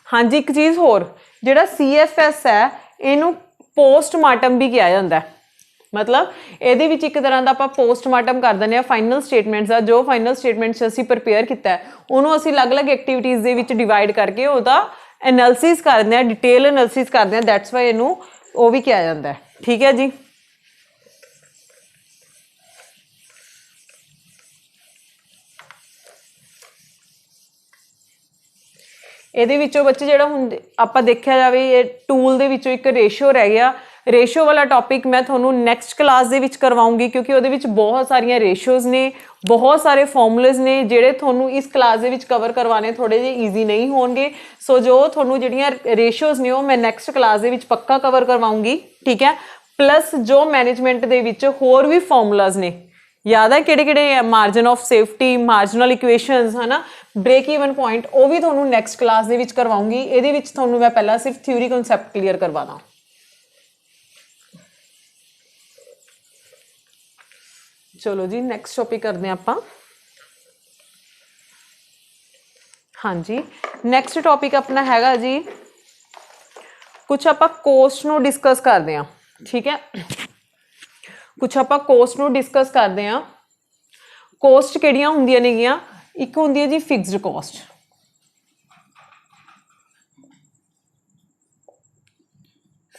हाँ जी, एक चीज़ होर जिहड़ा CFS है इनू पोस्टमार्टम भी किया जाता है, मतलब ये एक तरह का आप पोस्टमार्टम कर दें फाइनल स्टेटमेंट्स का। जो फाइनल स्टेटमेंट्स असी प्रिपेयर किया है उन्होंने असी अलग अलग एक्टिविटीज़ के विच डिवाइड करके उसका एनालिसिस करते हैं, डिटेल एनालिसिस करते हैं। दैट्स वाई इनू वो भी किया जाता है। ठीक है जी, ये बच्चे जो आप देखा जाए ये टूल के एक रेशियो रह गया रेशो वाला टॉपिक मैं थोनू नैक्सट क्लास दे विच करवाऊंगी, क्योंकि ਉਹਦੇ ਵਿੱਚ बहुत सारिया रेशोज़ ने, बहुत सारे फॉर्मूलेज ने ਜਿਹੜੇ ਤੁਹਾਨੂੰ ਇਸ ਕਲਾਸ ਦੇ ਵਿੱਚ ਕਵਰ ਕਰਵਾਣੇ ਥੋੜੇ ਜਿਹੇ ਈਜ਼ੀ ਨਹੀਂ ਹੋਣਗੇ। ਸੋ ਜੋ ਤੁਹਾਨੂੰ ਜਿਹੜੀਆਂ ਰੇਸ਼ੀਓਜ਼ ਨੇ ਉਹ ਮੈਂ ਨੈਕਸਟ ਕਲਾਸ ਦੇ ਵਿੱਚ ਪੱਕਾ ਕਵਰ ਕਰਵਾਉਂਗੀ, ਠੀਕ ਹੈ। ਪਲੱਸ ਜੋ ਮੈਨੇਜਮੈਂਟ ਦੇ ਵਿੱਚ ਹੋਰ ਵੀ ਫਾਰਮੂਲਾਜ਼ ਨੇ, याद है किहड़े margin of safety, marginal equations है ना, ब्रेक ईवन पॉइंट, वो भी थोनू नैक्सट क्लास दे विच करवाऊंगी। इहदे विच थोनू मैं पहला सिर्फ थ्योरी कॉन्सैप्ट क्लीयर करवाना। चलो जी नैक्सट टॉपिक करते हैं आपां। हाँ जी, नैक्सट टॉपिक अपना हैगा जी, कुछ आपां कोस्ट नू डिस्कस करते हैं, ठीक है। कुछ आपां कोस्ट नू डिस्कस करते हैं। कोस्ट किहड़ियां हुंदियां नेगियां, एक हुंदी है जी फिक्स्ड कोस्ट।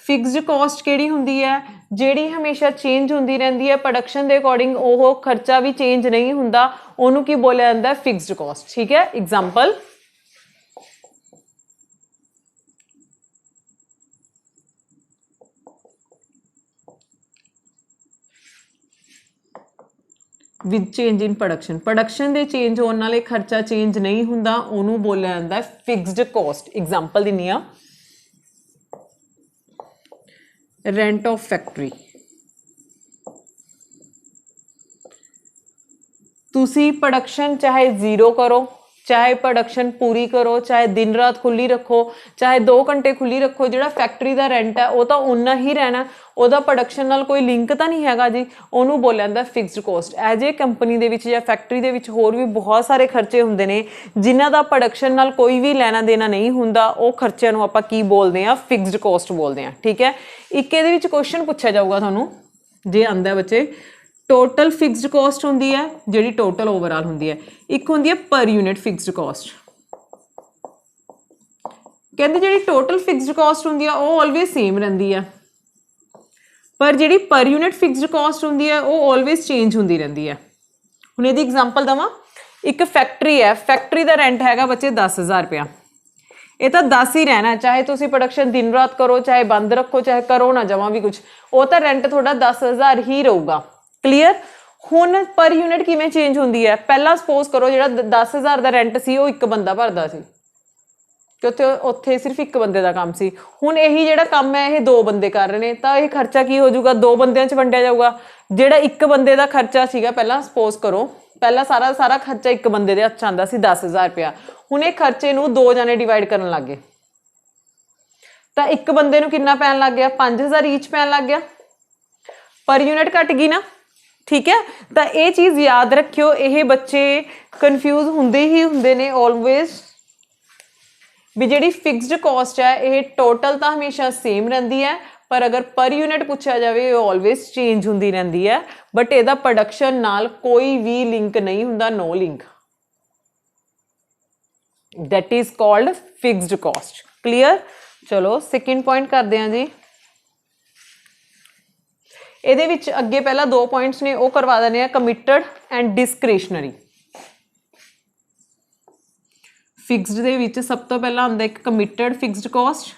फिक्स्ड कोस्ट किहड़ी हुंदी है, जिहड़ी हमेशा चेंज हुंदी रहिंदी है, प्रोडक्शन के अकॉर्डिंग वो खर्चा भी चेंज नहीं हुंदा, उहनूं की बोलिया जांदा है फिक्स्ड कोस्ट, ठीक है। Example with change in production, production के चेंज होने वाले खर्चा चेंज नहीं हुंदा, उहनूं बोलिया जांदा है फिक्स्ड कोस्ट। एग्जांपल दिन्नी आ, रेंट ऑफ फैक्ट्री। तुसी प्रोडक्शन चाहे जीरो करो, चाहे प्रोडक्शन पूरी करो, चाहे दिन रात खुली रखो, चाहे 2 घंटे खुली रखो, जिहड़ा फैक्ट्री का रेंट है वो तो उन्ना ही रहना, ਉਹਦਾ प्रोडक्शन नाल कोई लिंक तो नहीं हैगा जी, ਉਹਨੂੰ बोलिया जांदा fixed cost. As a company दे विच या फैक्ट्री दे विच होर भी बहुत सारे खर्चे हुंदे ने जिन्हां दा प्रोडक्शन नाल कोई भी लेना देना नहीं हुंदा, वो खर्चों नूं आपां की बोलदे आ, फिक्स्ड कोस्ट बोलदे आ, ठीक है। एक इहदे विच क्वेश्चन पूछा जाऊगा तुहानूं जे आंदा बच्चे, टोटल फिक्स्ड कॉस्ट होंदी है जिहड़ी टोटल ओवरऑल होंदी है, एक होंदी है पर यूनिट फिक्स्ड कॉस्ट। कहंदे जिहड़ी टोटल फिक्स्ड कॉस्ट होंदी है वो ऑलवेज सेम रहिंदी है, पर जिहड़ी पर यूनिट फिक्स्ड कॉस्ट होंदी है वो ऑलवेज चेंज होंदी रहिंदी है। हुण इहदी एग्जांपल दवां, एक फैक्ट्री है, फैक्ट्री का रेंट हैगा बच्चे 10,000 रुपया, ये तो 10 ही रहना, चाहे तुसी प्रोडक्शन दिन रात करो, चाहे बंद रखो, चाहे करो ना जमा भी कुछ, वो तो रेंट थोड़ा 10,000 ही रहूगा। क्लीयर। हुण पर यूनिट किवें चेंज होंदी है, पहला सपोज करो जिहड़ा 10,000 का रेंट सी वो एक बंदा भरदा सी, कि उत्थे सिर्फ एक बंदे का काम सी। हुण यही जिहड़ा काम है ये 2 बंदे कर रहे हैं, तो यह खर्चा की हो जाऊगा, 2 बंदियां च वंडिया जाऊगा। जिहड़ा एक बंदे का खर्चा सीगा पहला सपोज करो, पहला सारा खर्चा एक बंदे दे हत्थ आंदा सी 10,000 रुपया, हुण ये खर्चे नूं 2 जाने डिवाइड करन लग गए, तो एक बंदे नूं कितना पैन लग गया, 5,000 ईच पैन लग गया, पर यूनिट घट गई ना, ठीक है। तो ये चीज़ याद रखियो, ये बच्चे कन्फ्यूज होंदे ही होंदे ने ऑलवेज भी जिहड़ी फिक्स्ड कॉस्ट है ये टोटल तो हमेशा सेम रहिंदी है, पर अगर पर यूनिट पूछा जाए ऑलवेज चेंज होंदी रहिंदी है, बट इहदा प्रोडक्शन नाल कोई भी लिंक नहीं हुंदा, no link, that is called fixed cost. Clear. चलो सेकेंड पॉइंट करते हैं जी, ਇਹਦੇ ਵਿੱਚ ਅੱਗੇ ਪਹਿਲਾਂ 2 पॉइंट्स ने वो करवा देने हैं, कमिटेड एंड डिस्क्रिशनरी। फिक्स्ड ਦੇ ਵਿੱਚ ਸਭ ਤੋਂ ਪਹਿਲਾਂ ਆਉਂਦਾ ਇੱਕ committed fixed cost.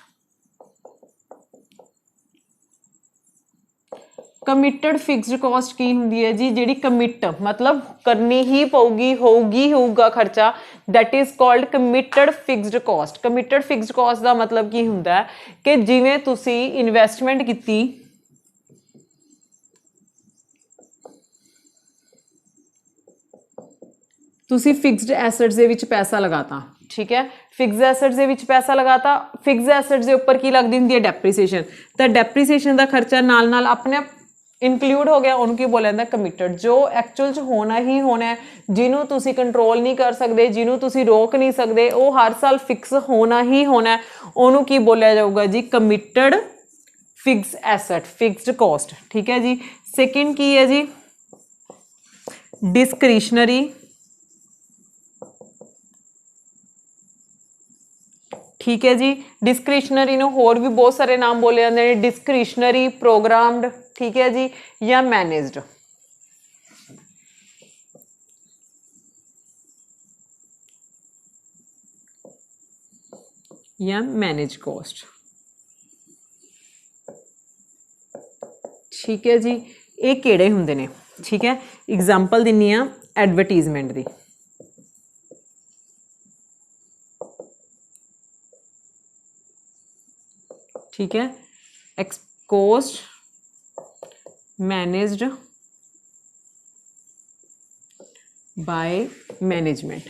Committed fixed cost की होंदी है जी, जिहड़ी कमिट मतलब करनी ही पऊगी, होगा खर्चा, that is called committed fixed cost. Committed fixed cost का मतलब की हुंदा है कि जिवें तुसी इन्वेस्टमेंट कीती, तुसी फिक्स्ड एसेट्स दे विच पैसा लगाता, ठीक है, फिक्स्ड एसेट्स दे विच पैसा लगाता, फिक्स्ड एसेट्स दे उपर की लगदी हुंदी है डेप्रीसीएशन, तो डेप्रीसीएशन का खर्चा नाल नाल अपने इंक्लूड हो गया, उनकी बोला जाता कमिटेड। जो एक्चुअल च होना ही होना है, जिन्हों तुसी कंट्रोल नहीं कर सकते, जिन्हों तुसी रोक नहीं सकते, वो हर साल फिक्स होना ही होना है, उन्होंने की बोलिया जाऊगा जी committed fixed asset, fixed cost, ठीक है जी। सेकेंड की है जी डिस्क्रिशनरी, ठीक है जी। डिस्क्रिशनरी नूं होर भी बहुत सारे नाम बोले जाते हैं, डिस्क्रिशनरी, प्रोग्राम्ड, ठीक है जी, या मैनेज्ड। या मैनेज कॉस्ट। ठीक है जी, ये किहड़े हुंदे ने, ठीक है। एग्जाम्पल दिन्नी आ एडवरटीजमेंट दी, ठीक है। कोस्ट मैनेज्ड बाय मैनेजमेंट,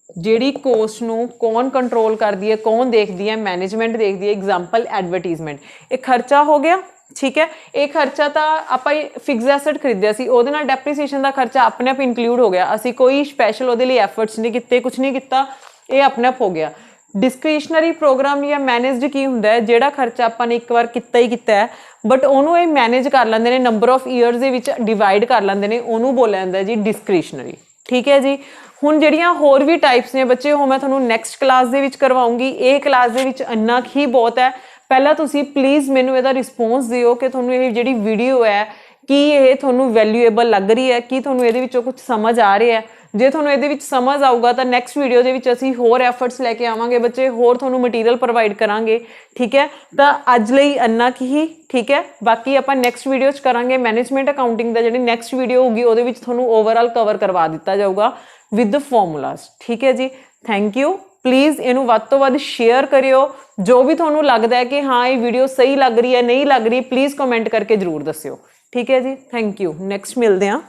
जिहड़ी कोस्ट नूं कौन कंट्रोल करदी है, कौन देखदी है, मैनेजमेंट देखदी है। एग्जाम्पल एडवरटीजमेंट, एक खर्चा हो गया, ठीक है। एक खर्चा तो आपां फिक्स एसेट खरीदिया सी, उहदे नाल डेप्रीसीएशन का खर्चा अपने आप इंक्लूड हो गया, असीं कोई स्पैशल उहदे लई एफर्ट्स नहीं कीते, कुछ नहीं किया, ये अपने आप हो गया। डिस्क्रिशनरी प्रोग्राम या मैनेज्ड की हुंदा है, जिहड़ा खर्चा आपां ने एक बार किता ही किता है, बट उहनूं ये मैनेज कर लैंदे ने, number of years they which divide कर लैंदे ने, उहनूं बोलिया जांदा है जी डिस्क्रिशनरी, ठीक है जी। हुण जिहड़ियां होर भी टाइप्स ने बच्चे, वो मैं तुहानूं नैक्सट क्लास दे विच करवाऊंगी, ये क्लास दे विच इन्ना ही बहुत है। पहला तुसीं प्लीज़ मैनूं इहदा रिस्पोंस दिओ कि तुहानूं ये जिहड़ी वीडियो है कि ये तुहानूं वैल्यूएबल लग रही है, कि तुहानूं इहदे विचों कुछ समझ आ रहा है। जे तुहानूं इहदे विच समझ आऊगा तो नैक्सट वीडियो दे विच असीं होर एफर्ट्स लैके आवांगे बच्चे, होर तुहानूं मटीरियल प्रोवाइड करांगे, ठीक है। तो अज लई इन्ना ही, ठीक है। बाकी आपां नैक्सट वीडियो च करांगे मैनेजमेंट अकाउंटिंग दा, जिहड़ी नैक्सट वीडियो होगी उहदे विच तुहानूं ओवरऑल कवर करवा दिता जाऊगा विद फॉर्मूलाज, ठीक है जी। Thank you. प्लीज़ इनू वध तो वध शेयर करियो, जो भी तुहानूं लगदा है कि हाँ ये वीडियो सही लग रही है, नहीं लग रही, प्लीज़ कमेंट करके जरूर दस्सियो, ठीक है जी। Thank you. नैक्सट मिलते हैं।